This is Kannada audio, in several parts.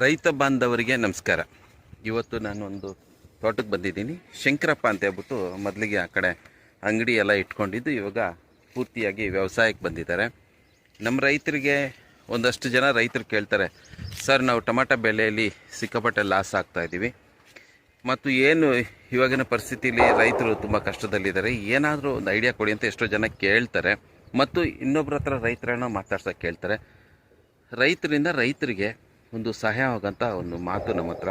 ರೈತ ಬಾಂಧವರಿಗೆ ನಮಸ್ಕಾರ. ಇವತ್ತು ನಾನು ಒಂದು ತೋಟಕ್ಕೆ ಬಂದಿದ್ದೀನಿ. ಶಂಕರಪ್ಪ ಅಂತ ಹೇಳ್ಬಿಟ್ಟು ಮೊದಲಿಗೆ ಆ ಕಡೆ ಅಂಗಡಿ ಎಲ್ಲ ಇಟ್ಕೊಂಡಿದ್ದು ಇವಾಗ ಪೂರ್ತಿಯಾಗಿ ವ್ಯವಸಾಯಕ್ಕೆ ಬಂದಿದ್ದಾರೆ. ನಮ್ಮ ರೈತರಿಗೆ ಒಂದಷ್ಟು ಜನ ರೈತರು ಕೇಳ್ತಾರೆ, ಸರ್ ನಾವು ಟೊಮಾಟೊ ಬೆಳೆಯಲ್ಲಿ ಸಿಕ್ಕಾಪಟ್ಟೆ ಲಾಸ್ ಆಗ್ತಾಯಿದ್ದೀವಿ ಮತ್ತು ಏನು ಇವಾಗಿನ ಪರಿಸ್ಥಿತಿಯಲ್ಲಿ ರೈತರು ತುಂಬ ಕಷ್ಟದಲ್ಲಿದ್ದಾರೆ, ಏನಾದರೂ ಒಂದು ಐಡಿಯಾ ಕೊಡಿ ಅಂತ ಎಷ್ಟೋ ಜನ ಕೇಳ್ತಾರೆ. ಮತ್ತು ಇನ್ನೊಬ್ಬರ ಹತ್ರ ರೈತರನ್ನ ಮಾತಾಡ್ಸೋಕೆ ಕೇಳ್ತಾರೆ. ರೈತರಿಂದ ರೈತರಿಗೆ ಒಂದು ಸಹಾಯ ಆಗೋಂಥ ಒಂದು ಮಾತು ನಮ್ಮ ಹತ್ರ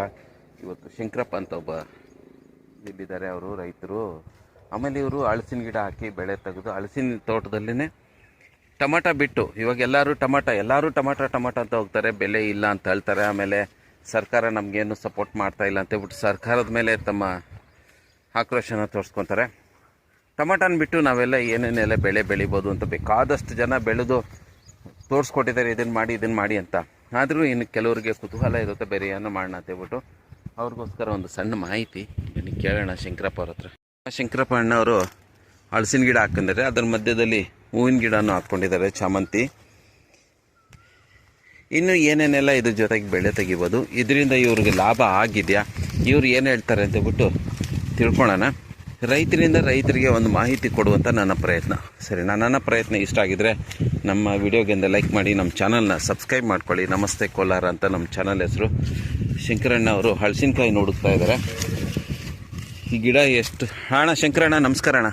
ಇವತ್ತು ಶಂಕರಪ್ಪ ಅಂತ ಒಬ್ಬ ಇಲ್ಲಿದ್ದಾರೆ. ಅವರು ರೈತರು. ಆಮೇಲೆ ಇವರು ಹಲಸಿನ ಗಿಡ ಹಾಕಿ ಬೆಳೆ ತೆಗೆದು ಹಲಸಿನ ತೋಟದಲ್ಲೇ ಟೊಮಾಟೊ ಬಿಟ್ಟು ಇವಾಗ ಎಲ್ಲರೂ ಟೊಮಾಟೊ ಅಂತ ಹೋಗ್ತಾರೆ, ಬೆಲೆ ಇಲ್ಲ ಅಂತ ಹೇಳ್ತಾರೆ. ಆಮೇಲೆ ಸರ್ಕಾರ ನಮಗೇನು ಸಪೋರ್ಟ್ ಮಾಡ್ತಾ ಇಲ್ಲ ಅಂತ ಹೇಳ್ಬಿಟ್ಟು ಸರ್ಕಾರದ ಮೇಲೆ ತಮ್ಮ ಆಕ್ರೋಶನ ತೋರಿಸ್ಕೊತಾರೆ. ಟೊಮಾಟೋನ ಬಿಟ್ಟು ನಾವೆಲ್ಲ ಏನೇನೆಲ್ಲ ಬೆಳೆ ಬೆಳಿಬೋದು ಅಂತ ಬೇಕಾದಷ್ಟು ಜನ ಬೆಳೆದು ತೋರಿಸ್ಕೊಟ್ಟಿದ್ದಾರೆ, ಇದನ್ನು ಮಾಡಿ ಅಂತ. ಆದರೂ ಇನ್ನು ಕೆಲವರಿಗೆ ಕುತೂಹಲ ಇರುತ್ತೆ, ಬೇರೆ ಏನೋ ಮಾಡೋಣ ಅಂತ ಹೇಳ್ಬಿಟ್ಟು ಅವ್ರಿಗೋಸ್ಕರ ಒಂದು ಸಣ್ಣ ಮಾಹಿತಿ ಬನ್ನಿ ಕೇಳೋಣ ಶಂಕರಪ್ಪ ಅವ್ರ ಹತ್ರ. ಶಂಕರಪ್ಪ ಅಣ್ಣವರು ಹಲಸಿನ ಗಿಡ ಹಾಕೊಂಡಿದ್ದಾರೆ, ಅದರ ಮಧ್ಯದಲ್ಲಿ ಹೂವಿನ ಗಿಡನೂ ಹಾಕ್ಕೊಂಡಿದ್ದಾರೆ, ಚಾಮಂತಿ. ಇನ್ನು ಏನೇನೆಲ್ಲ ಇದ್ರ ಜೊತೆಗೆ ಬೆಳೆ ತೆಗಿಬೋದು, ಇದರಿಂದ ಇವ್ರಿಗೆ ಲಾಭ ಆಗಿದೆಯಾ, ಇವ್ರು ಏನು ಹೇಳ್ತಾರೆ ಅಂತ ಹೇಳ್ಬಿಟ್ಟು ತಿಳ್ಕೊಳ್ಳೋಣ. ರೈತರಿಂದ ರೈತರಿಗೆ ಒಂದು ಮಾಹಿತಿ ಕೊಡುವಂಥ ನನ್ನ ಪ್ರಯತ್ನ. ಸರಿ, ನನ್ನ ಪ್ರಯತ್ನ ಇಷ್ಟ ಆಗಿದ್ರೆ ನಮ್ಮ ವಿಡಿಯೋಗೆಂದ ಲೈಕ್ ಮಾಡಿ, ನಮ್ಮ ಚಾನಲ್ನ ಸಬ್ಸ್ಕ್ರೈಬ್ ಮಾಡ್ಕೊಳ್ಳಿ. ನಮಸ್ತೆ ಕೋಲಾರ ಅಂತ ನಮ್ಮ ಚಾನಲ್ ಹೆಸರು. ಶಂಕರಣ್ಣ ಅವರು ಹಲಸಿನಕಾಯಿ ನೋಡುತ್ತಾ ಇದ್ದಾರೆ. ಈ ಗಿಡ ಎಷ್ಟು ಅಣ್ಣ? ಶಂಕರಣ್ಣ ನಮಸ್ಕಾರ ಅಣ್ಣ.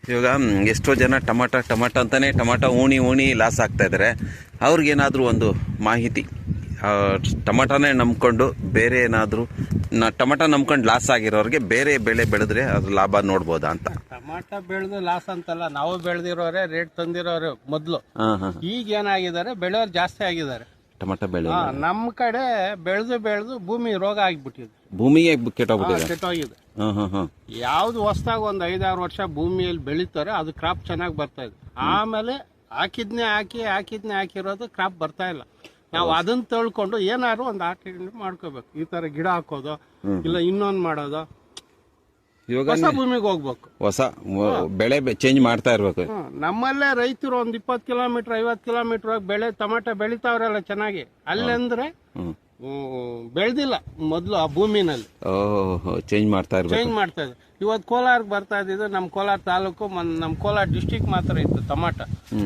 ಇವಾಗ ಎಷ್ಟೋ ಜನ ಟೊಮಾಟೊ ಅಂತಲೇ ಟೊಮಾಟೊ ಉಣಿ ಲಾಸ್ ಆಗ್ತಾಯಿದ್ದಾರೆ. ಅವ್ರಿಗೇನಾದರೂ ಒಂದು ಮಾಹಿತಿ, ಟೊಮಾಟೋನೇ ನಂಬ್ಕೊಂಡು ಬೇರೆ ಏನಾದರೂ ಟೊಮಾಟೊ ನಂಬ್ಕೊಂಡು ಲಾಸ್ ಆಗಿರೋರಿಗೆ ಬೇರೆ ಬೆಳೆ ಬೆಳೆದ್ರೆ ಅದ್ರ ಲಾಭ ನೋಡ್ಬೋದಾ ಅಂತ. ಟೊಮಾಟೊ ಬೆಳೆದು ಲಾಸ್ ಅಂತಲ್ಲ, ನಾವು ಬೆಳೆದಿರೋರೆ, ರೇಟ್ ತಂದಿರೋರೆ ಮೊದಲು. ಈಗ ಏನಾಗಿದ್ದಾರೆ, ಬೆಳೆಯೋರು ಜಾಸ್ತಿ ಆಗಿದ್ದಾರೆ. ಟೊಮಾಟೊ ಬೆಳೆ ನಮ್ಮ ಕಡೆ ಬೆಳೆದು ಭೂಮಿ ರೋಗ ಆಗಿಬಿಟ್ಟಿದೆ, ಭೂಮಿಗೆ ಕೆಟ್ಟೋಗಿದೆ. ಯಾವ್ದು ಹೊಸದಾಗಿ ಒಂದು 5-6 ವರ್ಷ ಭೂಮಿಯಲ್ಲಿ ಬೆಳೀತಾರೆ, ಅದು ಕ್ರಾಪ್ ಚೆನ್ನಾಗಿ ಬರ್ತಾ ಇದೆ. ಆಮೇಲೆ ಹಾಕಿದ್ನೇ ಹಾಕಿರೋದು ಕ್ರಾಪ್ ಬರ್ತಾ ಇಲ್ಲ. ನಾವು ಅದನ್ನ ತಳ್ಕೊಂಡು ಏನಾದ್ರು ಒಂದು ಮಾಡ್ಕೋಬೇಕು. ಈ ತರ ಗಿಡ ಹಾಕೋದು ಇಲ್ಲ ಇನ್ನೊಂದು ಮಾಡೋದು, ಇವಾಗ ಹೊಸ ಭೂಮಿಗೆ ಹೋಗ್ಬೇಕು, ಹೊಸ ಬೆಳೆ ಚೇಂಜ್ ಮಾಡ್ತಾ ಇರ್ಬೇಕು. ನಮ್ಮಲ್ಲೇ ರೈತರು ಒಂದು 20 ಕಿಲೋಮೀಟರ್ 50 ಕಿಲೋಮೀಟರ್ ಬೆಳೆ ಟೊಮಾಟೊ ಬೆಳಿತಾವ್ರಲ್ಲ ಚೆನ್ನಾಗಿ, ಅಲ್ಲಂದ್ರೆ ಬೆಳೆದಿಲ್ಲ ಮೊದಲು ಆ ಭೂಮಿನಲ್ಲಿ. ಚೇಂಜ್ ಮಾಡ್ತಾ ಇದೆ. ಇವತ್ತು ಕೋಲಾರ್ಗೆ ಬರ್ತಾ ಇದ್ದಿದ್ದು, ನಮ್ಮ ಕೋಲಾರ ತಾಲೂಕು, ನಮ್ಮ ಕೋಲಾರ ಡಿಸ್ಟಿಕ್ ಮಾತ್ರ ಇತ್ತು ಟೊಮಾಟೊ.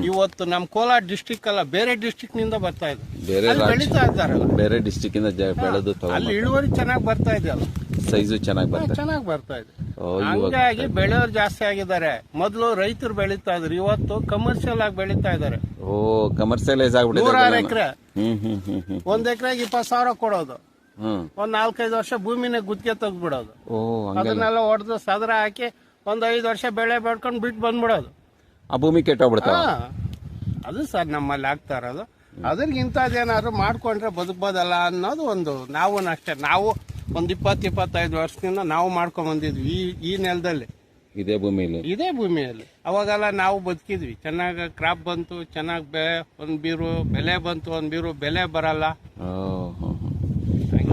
ಇವತ್ತು ನಮ್ಮ ಕೋಲಾರ ಡಿಸ್ಟಿಕ್ ಅಲ್ಲ, ಬೇರೆ ಡಿಸ್ಟಿಕ್ ನಿಂದ ಬರ್ತಾ ಇದೆ, ಬೆಳೀತಾ ಇದ್ದಾರಲ್ಲ, ಬೇರೆ ಡಿಸ್ಟಿಕ್ ಇಂದ ಬೆಳೆದು ಅಲ್ಲಿ ಇಳುವರಿ ಚೆನ್ನಾಗಿ ಬರ್ತಾ ಇದೆಯಲ್ಲ, ಸೈಜು ಚೆನ್ನಾಗಿ ಬರ್ತಾ ಇದೆ. ಹಂಗಾಗಿ ಬೆಳೆಯೋರು ಜಾಸ್ತಿ ಆಗಿದ್ದಾರೆ. ಮೊದಲು ರೈತರು ಬೆಳೀತಾ ಇದ್ರು, ಇವತ್ತು ಕಮರ್ಷಿಯಲ್ ಆಗಿ ಬೆಳೀತಾ ಇದಾರೆ. ಕಮರ್ಷಿಯಲೈಸ್ ಆಗ್ಬಿಟ್ಟಿದೆ. 100 ಎಕರೆ 1 ಎಕರೆಗೆ 20,000 ಕೊಡೋದು, ಒಂದ್ 4-5 ವರ್ಷ ಭೂಮಿನ ಗುತ್ತಿಗೆ ತೆಗ್ದ್ಬಿಡೋದು, ಅದನ್ನೆಲ್ಲ ಹೊಡೆದು ಸದರ ಹಾಕಿ ಒಂದ್ 5 ವರ್ಷ ಬೆಳೆ ಬೆಳ್ಕೊಂಡು ಬಿಟ್ಟು ಬಂದ್ಬಿಡೋದು. ಆ ಭೂಮಿ ಕೆಟ್ಟೋಗ್ಬಿಡ್ತಾವ. ಅದು ಸರ್ ನಮ್ಮಲ್ಲಿ ಆಗ್ತಾ ಇರೋದು. ಅದ್ರಿಗೆ ಇಂಥದ್ದೇನಾದ್ರು ಮಾಡ್ಕೊಂಡ್ರೆ ಬದುಕ್ಬೋದಲ್ಲ ಅನ್ನೋದು ಒಂದು. ನಾವು ಅಷ್ಟೇ, ನಾವು ಒಂದ್ 20-25 ವರ್ಷದಿಂದ ನಾವು ಮಾಡ್ಕೊಂಡ್ ಬಂದಿದ್ವಿ ಈ ನೆಲದಲ್ಲಿ, ಇದೇ ಭೂಮಿಯಲ್ಲಿ. ಅವಾಗೆಲ್ಲ ನಾವು ಬದುಕಿದ್ವಿ, ಚೆನ್ನಾಗಿ ಕ್ರಾಪ್ ಬಂತು, ಚೆನ್ನಾಗಿ ಒಂದ್ ಬೀರು ಬೆಲೆ ಬಂತು, ಒಂದ್ ಬೀರು ಬೆಲೆ ಬರಲ್ಲ.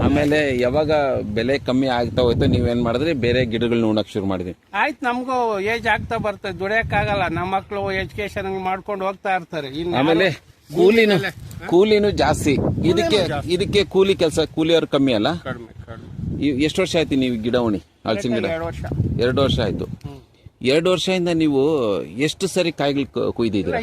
ಆಮೇಲೆ ಯಾವಾಗ ಬೆಲೆ ಕಮ್ಮಿ ಆಗ್ತಾ ಹೋಯ್ತು, ನೀವೇನ್ ಮಾಡಿದ್ರಿ, ಬೇರೆ ಗಿಡಗಳನ್ನ ಉಣಕ್ ಶುರು ಮಾಡಿದ್ವಿ. ಆಯ್ತು, ನಮಗೂ ಏಜ್ ಆಗ್ತಾ ಬರ್ತದೆ, ದುಡಿಯಕ್ಕಾಗಲ್ಲ. ನಮ್ಮ ಮಕ್ಕಳು ಎಜುಕೇಶನ್ ಮಾಡ್ಕೊಂಡು ಹೋಗ್ತಾ ಇರ್ತಾರೆ. ಆಮೇಲೆ ಕೂಲಿನೂ ಜಾಸ್ತಿ. ಇದಕ್ಕೆ ಕೂಲಿ ಕೆಲಸ, ಕೂಲಿಯವ್ರು ಕಮ್ಮಿ ಅಲ್ಲ. ಎಷ್ಟು ವರ್ಷ ಆಯ್ತು ನೀವು ಗಿಡ ಉಣಿ? ಹಲಸಿನ ಗಿಡ 2 ವರ್ಷ ಆಯ್ತು. 2 ವರ್ಷದಿಂದ ನೀವು ಎಷ್ಟು ಸರಿ ಕಾಯಿಗಳು ಕುಯ್ದಿದ್ದೀರಾ?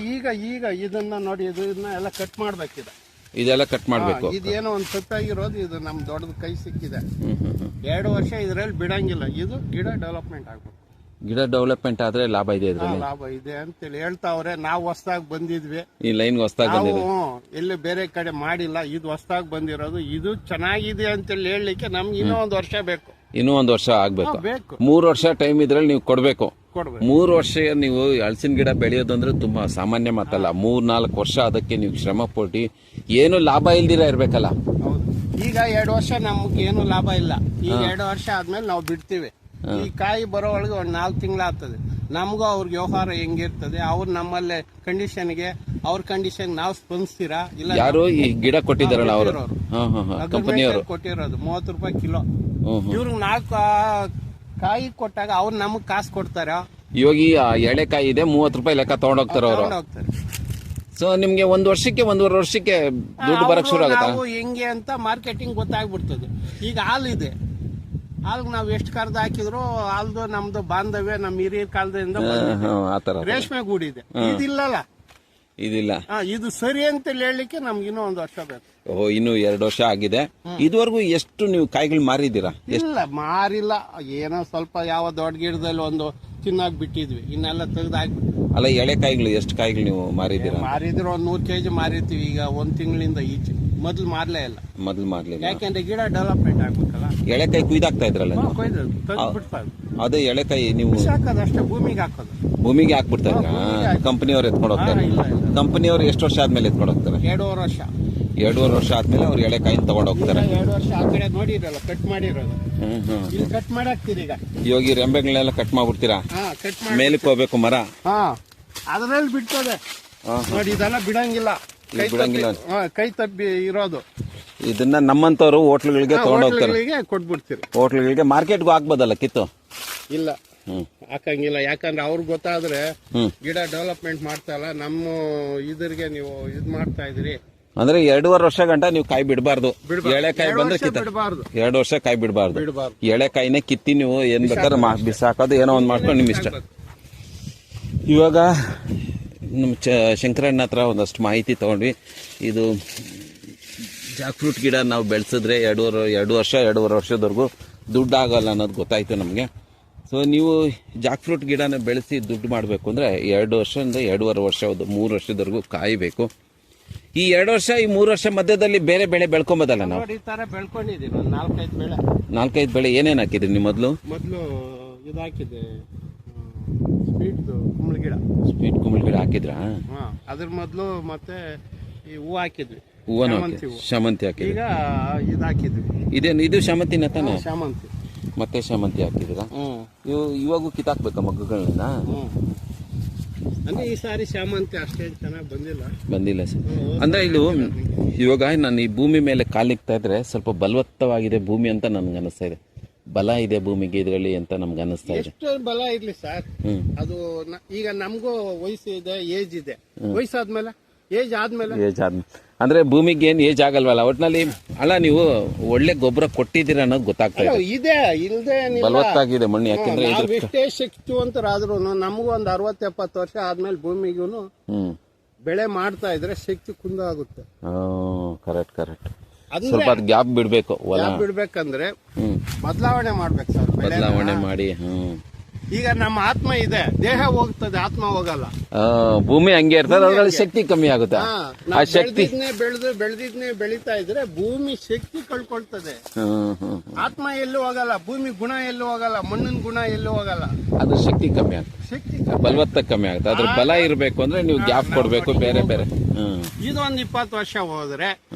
ಈಗ ಇದನ್ನ ನೋಡಿ, ಇದನ್ನ ಎಲ್ಲ ಕಟ್ ಮಾಡ್ಬೇಕಿದೆ, ಇದೆಲ್ಲ ಕಟ್ ಮಾಡ್ಬೇಕು. ಇದೇನೋ ಒಂದು ಸತ್ತಾಗಿರೋದು, ಇದು ನಮ್ ದೊಡ್ಡದ ಕೈ ಸಿಕ್ಕಿದೆ. 2 ವರ್ಷ ಇದ್ರಲ್ಲಿ ಬಿಡಂಗಿಲ್ಲ. ಇದು ಗಿಡ ಡೆವಲಪ್ಮೆಂಟ್ ಆಗ್ಬೇಕು. ಗಿಡ ಡೆವಲಪ್ಮೆಂಟ್ ಆದ್ರೆ ಲಾಭ ಇದೆ, ಲಾಭ ಇದೆ ಅಂತೇಳಿ ಹೇಳ್ತಾವ್ರೆ. ನಾವು ಹೊಸದಾಗಿ ಬಂದಿದ್ವಿ, ಈ ಲೈನ್ ಹೊಸದಾಗಿ ಎಲ್ಲಿ ಬೇರೆ ಕಡೆ ಮಾಡಿಲ್ಲ, ಇದು ಹೊಸದಾಗಿ ಬಂದಿರೋದು. ಇದು ಚೆನ್ನಾಗಿದೆ ಅಂತೇಳಿ ಹೇಳಲಿಕ್ಕೆ ನಮ್ಗೆ ಇನ್ನೂ 1 ವರ್ಷ ಬೇಕು. ಇನ್ನೂ 1 ವರ್ಷ ಆಗ್ಬೇಕು. 3 ವರ್ಷ ಟೈಮ್ ಇದ್ರಲ್ಲಿ ನೀವು ಕೊಡ್ಬೇಕು. 3 ವರ್ಷ ನೀವು ಹಲಸಿನ ಗಿಡ ಬೆಳೆಯೋದು ಅಂದ್ರೆ ತುಂಬಾ ಸಾಮಾನ್ಯ ಮಾತಲ್ಲ. 3-4 ವರ್ಷ ಅದಕ್ಕೆ ನೀವು ಶ್ರಮ ಪಟ್ಟು ಏನು ಲಾಭ ಇಲ್ದಿರ ಇರ್ಬೇಕಲ್ಲ. ಈಗ 2 ವರ್ಷ ನಮ್ಗೆ ಏನು ಲಾಭ ಇಲ್ಲ. ಈಗ 2 ವರ್ಷ ಆದ್ಮೇಲೆ ನಾವು ಬಿಡ್ತೀವಿ. ಈ ಕಾಯಿ ಬರೋ ಒಳಗೆ 1 4 ತಿಂಗಳು ಆಗ್ತದೆ. ನಮಗೂ ಅವ್ರಿಗೆ ವ್ಯವಹಾರ ಹೆಂಗಿರ್ತದೆ, ಅವ್ರು ನಮ್ಮಲ್ಲೇ ಕಂಡೀಷನ್ಗೆ, ಅವ್ರ ಕಂಡೀಷನ್ ನಾವು ಸ್ಪಂದಿಸ್ತೀರಾ ಇಲ್ಲ? ಯಾರು ಈ ಗಿಡ ಕೊಟ್ಟಿದ್ದಾರಲ್ಲ ಅವರು ಕೊಟ್ಟಿರೋದು 30 ರೂಪಾಯಿ ಕಿಲೋ. ಇವ್ರಿಗೆ 4 ಕಾಯಿ ಕೊಟ್ಟಾಗ ಅವ್ರು ನಮಗ್ ಕಾಸು ಕೊಡ್ತಾರ. ಇವಾಗ ಈ ಎಳೆಕಾಯಿ ಇದೆ, 30 ರೂಪಾಯಿ ಲೆಕ್ಕ ತಗೊಂಡೋಗ್ತಾರೆ ಅವರು. ಸೊ ನಿಮ್ಗೆ ಒಂದು ವರ್ಷಕ್ಕೆ 1.5 ವರ್ಷಕ್ಕೆ ದುಡ್ಡು ಬರಕ್ ಶುರು ಆಗುತ್ತಾ? ನಾವು ಹೆಂಗೆ ಅಂತ ಮಾರ್ಕೆಟಿಂಗ್ ಗೊತ್ತಾಗ್ಬಿಡ್ತದೆ. ಈಗ ಹಾಲಿದೆ, ಹಾಲ್ಗೆ ನಾವು ಎಷ್ಟು ಕರ್ದು ಹಾಕಿದ್ರು ಹಾಲ್ದು ನಮ್ದು ಬಾಂಧವ್ಯ ನಮ್ಮ ಹಿರಿಯರ ಕಾಲದಿಂದ ಬಂದಿದೆ. ಆತರ ರೇಷ್ಮೆ ಗೂಡಿದೆ, ಇದಿಲ್ಲಲ್ಲ. ಇದಿಲ್ಲ. ಇದು ಸರಿ ಅಂತ ಹೇಳಲಿಕ್ಕೆ ನಮ್ಗೆ ಇನ್ನೂ 1 ವರ್ಷ ಬೇಕು. ಓಹೋ, ಇನ್ನು 2 ವರ್ಷ ಆಗಿದೆ. ಇದುವರೆಗೂ ಎಷ್ಟು ನೀವು ಕಾಯಿಗಳು ಮಾರಿದ್ದೀರಾ? ಇಲ್ಲ, ಮಾರಿಲ್ಲ. ಏನೋ ಸ್ವಲ್ಪ ಯಾವ ದೊಡ್ಡ ಗಿಡದಲ್ಲಿ ಒಂದು ತಿನ್ನಾಕ್ ಬಿಟ್ಟಿದ್ವಿ, ಇನ್ನೆಲ್ಲ ತೆಗ್ದು ಹಾಕ್ಬಿಟ್ಟು. ಅಲ್ಲ, ಎಳೆ ಕಾಯಿಗಳು ಎಷ್ಟು ಕಾಯಿಗಳು ನೀವು ಮಾರಿದ್ದೀರಾ? ಮಾರಿದ್ರೆ ಒಂದು 100 kg ಮಾರಿರ್ತೀವಿ. ಈಗ 1 ತಿಂಗಳಿಂದ ಈಚೆ. ಮೊದ್ಲು ಮಾರ್ಲೇ ಇಲ್ಲ. ಮೊದಲು ಮಾರ್ಲಿಲ್ಲ. ಯಾಕೆಂದ್ರೆ ಗಿಡ ಡೆವಲಪ್ಮೆಂಟ್ ಆಗ್ಬೇಕಲ್ಲ. ಎಳೆಕಾಯಿ ಕುಯ್ದಾಕ್ತಾ ಇದ್ರಲ್ಲ ನೀವು? ಕೊಯ್ದು ತೆಗ್ದು ಬಿಡ್ತಾರೆ. ಅದು ಎಳೆಕಾಯಿ ನೀವು ಹಾಕೋದು ಅಷ್ಟೇ, ಭೂಮಿಗೆ ಹಾಕೋದು. ಭೂಮಿಗೆ ಹಾಕ್ಬಿಡ್ತಾ ಇದ್ರ? ಕಂಪನಿಯವ್ರು ಎತ್ಕೊಂಡು ಹೋಗ್ತಾರೆ? ಇಲ್ಲ. ಕಂಪನಿಯವ್ರು ಎಷ್ಟು ವರ್ಷ ಆದ್ಮೇಲೆ ಎತ್ಕೊಂಡು ಹೋಗ್ತಾರೆ? 2.5 ವರ್ಷ. 2.5 ವರ್ಷ ಆದ್ಮೇಲೆ ಅವ್ರು ಎಳೆಕಾಯಿನ ತಗೊಂಡು ಹೋಗ್ತಾರೆ. 2 ವರ್ಷ ಆ ಕಡೆ ನೋಡಿರಲ್ಲ, ಕಟ್ ಮಾಡಿರೋದು. ಇಲ್ಲಿ ಕಟ್ ಮಾಡಾಕ್ತೀರಿ. ಈಗ ಈ ರೆಂಬೆಗಳನ್ನೆಲ್ಲ ಕಟ್ ಮಾಡ್ಬಿಡ್ತೀರಾ? ಕಟ್ ಮಾಡಿ ಮೇಲಕ್ಕೆ ಹೋಗ್ಬೇಕು ಮರ. ಅದ್ರಲ್ಲಿ ಬಿಡ್ತದೆ ನೋಡಿ. ಇದೆಲ್ಲ ಬಿಡಂಗಿಲ್ಲ, ಬಿಡಂಗಿಲ್ಲ. ಕೈ ತಪ್ಪಿ ಇರೋದು. ಇದನ್ನ ನಮ್ಮಂತವ್ರು ಹೋಟ್ಲುಗಳಿಗೆ ತಗೊಂಡು ಹೋಗ್ತಾರೆ. ಹೋಟ್ಲುಗಳಿಗೆ ಕೊಟ್ಬಿಡ್ತೀರಿ. ಹೋಟ್ಲುಗಳಿಗೆ, ಮಾರ್ಕೆಟ್ಗೂ ಹಾಕ್ಬೋದಲ್ಲ ಕಿತ್ತು? ಇಲ್ಲ, ಹಾಕಂಗಿಲ್ಲ. ಯಾಕಂದ್ರೆ ಅವ್ರಿಗೆ ಗೊತ್ತಾದ್ರೆ ಗಿಡ ಡೆವಲಪ್ಮೆಂಟ್ ಮಾಡ್ತಾ ಇಲ್ಲ, ನಮ್ಮ ಇದ್ರಿಗೆ ನೀವು ಇದ್ ಮಾಡ್ತಾ ಇದ್ರಿ. ಅಂದ್ರೆ 2.5 ವರ್ಷ ಗಂಟ ನೀವು ಕಾಯಿ ಬಿಡಬಾರ್ದು. ಎಳೆಕಾಯಿ ಬಂದ್ರೆ ಕಿತ್ತ ಬಿಡಬಾರ್ದು. 2 ವರ್ಷ ಕಾಯಿ ಬಿಡಬಾರ್ದು. ಎಳೆಕಾಯಿನೇ ಕಿತ್ತಿ ನೀವು ಏನ್ ಬೇಕಾದ್ರೆ ಬಿಸಾಕೋದು, ಏನೋ ಒಂದ್ ಮಾಡ್ಕೊಂಡು ನಿಮ್ ಇಷ್ಟ. ಇವಾಗ ನಮ್ಮ ಶಂಕರಣ್ಣ ಹತ್ರ ಒಂದಷ್ಟು ಮಾಹಿತಿ ತಗೊಂಡ್ವಿ. ಇದು ಜಾಕ್ ಫ್ರೂಟ್ ಗಿಡ ನಾವು ಬೆಳೆಸಿದ್ರೆ 2 ವರ್ಷದವರೆಗೂ ದುಡ್ಡು ಆಗೋಲ್ಲ ಅನ್ನೋದು ಗೊತ್ತಾಯ್ತು ನಮಗೆ. ಸೊ ನೀವು ಜಾಕ್ ಫ್ರೂಟ್ ಗಿಡನ ಬೆಳೆಸಿ ದುಡ್ಡು ಮಾಡಬೇಕು ಅಂದರೆ 2 ವರ್ಷದಿಂದ 2.5 ವರ್ಷ, 3 ವರ್ಷದವರೆಗೂ ಕಾಯಬೇಕು. ಈ 2 ವರ್ಷ, ಈ 3 ವರ್ಷ ಮಧ್ಯದಲ್ಲಿ ಬೇರೆ ಬೆಳೆ ಬೆಳ್ಕೊಂಬೋದಲ್ಲ ನಾವು? ಈ ತರ ಬೆಳ್ಕೊಂಡಿದ್ದೀವಿ ಒಂದು 4-5 ಬೆಳೆ. 4-5 ಬೆಳೆ ಏನೇನು ಹಾಕಿದ್ರಿ ನೀವು? ಮೊದಲು ಇದು ಹಾಕಿದ್ದೆ, ಸ್ವೀಟ್ ಕುಂಬಳ ಗಿಡ. ಸ್ವೀಟ್ ಕುಂಬಳ ಗಿಡ ಹಾಕಿದ್ರಾ? ಅದ್ರ ಮೊದಲು ಮತ್ತೆ ಈ ಹೂ ಹಾಕಿದ್ವಿ. ಹೂವನು ಶಾಮಂತಿ ಹಾಕಿದ್ವಿ. ಈಗ ಇದು ಹಾಕಿದ್ವಿ. ಇದು ಶಾಮಂತಿನ ತಾನೆ? ಶಾಮಂತಿ. ಮತ್ತೆ ಶಾಮಂತಿ ಹಾಕಿದ್ದೀರಾ? ಇವಾಗೂ ಕಿತ್ತಾಕ್ಬೇಕಾ ಮಗ್ಗುಗಳನ್ನ? ಅಂದ್ರೆ ಈ ಸಾರಿ ಶಾಮಂತಿ ಅಷ್ಟೇ ಚೆನ್ನಾಗಿ ಬಂದಿಲ್ಲ ಸರ್. ಅಂದ್ರೆ ಇಲ್ಲಿ ಇವಾಗ ನಾನು ಈ ಭೂಮಿ ಮೇಲೆ ಕಾಲಿಕ್ತಾ ಇದ್ರೆ ಸ್ವಲ್ಪ ಬಲವತ್ತವಾಗಿದೆ ಭೂಮಿ ಅಂತ ನನ್ಗೆ ಅನಿಸ್ತಾ ಇದೆ. ಬಲ ಇದೆ ಭೂಮಿಗೆ ಇದರಲ್ಲಿ ಅಂತ ನಮ್ಗೆ ಅನಿಸ್ತಾ ಇದೆ. ಎಷ್ಟು ಬಲ ಇರ್ಲಿ ಸರ್, ಅದು ಈಗ ನಮಗೂ ವಯಸ್ಸು ಇದೆ, ಏಜ್ ಇದೆ. ವಯಸ್ಸಾದ್ಮೇಲೆ ಏಜ್ ಆದ್ಮೇಲೆ ಅಂದ್ರೆ ಭೂಮಿಗೆ ಏನ್ ಏಜ್ ಆಗಲ್ವಲ್ಲ ಒಟ್ನಲ್ಲಿ. ಅಲ್ಲ, ನೀವು ಒಳ್ಳೆ ಗೊಬ್ಬರ ಕೊಟ್ಟಿದ್ದೀರಾ ಅನ್ನೋದು ಗೊತ್ತಾಗ್ತಾ ಇದೆ. ಇಲ್ದೆ ಬಲವತ್ತಾಗಿದೆ ಮಣ್ಣು. ಯಾಕೆಂದ್ರೆ ಎಷ್ಟೇ ಶಕ್ತಿವಂತರಾದ್ರೂ ನಮಗೂ ಒಂದು 60-70 ವರ್ಷ ಆದ್ಮೇಲೆ ಭೂಮಿಗೂ ಬೆಳೆ ಮಾಡ್ತಾ ಇದ್ರೆ ಶಕ್ತಿ ಕುಂದ ಆಗುತ್ತೆ. ಕರೆಕ್ಟ್. ಸ್ವಲ್ಪ ಗ್ಯಾಪ್ ಬಿಡ್ಬೇಕು. ಬಿಡ್ಬೇಕಂದ್ರೆ ಬದಲಾವಣೆ ಮಾಡ್ಬೇಕು ಸರ್. ಬದಲಾವಣೆ ಮಾಡಿ. ಈಗ ನಮ್ಮ ಆತ್ಮ ಇದೆ, ದೇಹ ಹೋಗ್ತದೆ, ಆತ್ಮ ಹೋಗಲ್ಲ. ಭೂಮಿ ಹಂಗೆ ಇರ್ತದೆ, ಅದ್ರಲ್ಲಿ ಶಕ್ತಿ ಕಮ್ಮಿ ಆಗುತ್ತೆ. ಆ ಶಕ್ತಿ ಬೆಳೆದಿದ್ನೇ ಬೆಳೀತಾ ಇದ್ರೆ ಭೂಮಿ ಶಕ್ತಿ ಕಳ್ಕೊಳ್ತದೆ. ಆತ್ಮ ಎಲ್ಲೂ ಹೋಗಲ್ಲ, ಭೂಮಿ ಗುಣ ಎಲ್ಲೂ ಹೋಗಲ್ಲ, ಮಣ್ಣಿನ ಗುಣ ಎಲ್ಲೂ ಹೋಗಲ್ಲ. ಅದ್ರ ಶಕ್ತಿ ಕಮ್ಮಿ ಆಗುತ್ತೆ, ಬಲವತ್ತ ಕಮ್ಮಿ ಆಗುತ್ತೆ. ಅದ್ರ ಬಲ ಇರಬೇಕು ಅಂದ್ರೆ ನೀವು ಗ್ಯಾಪ್ ಕೊಡ್ಬೇಕು. ಬೇರೆ ಇದೊಂದು 20 ವರ್ಷ ಹೋದ್ರೆ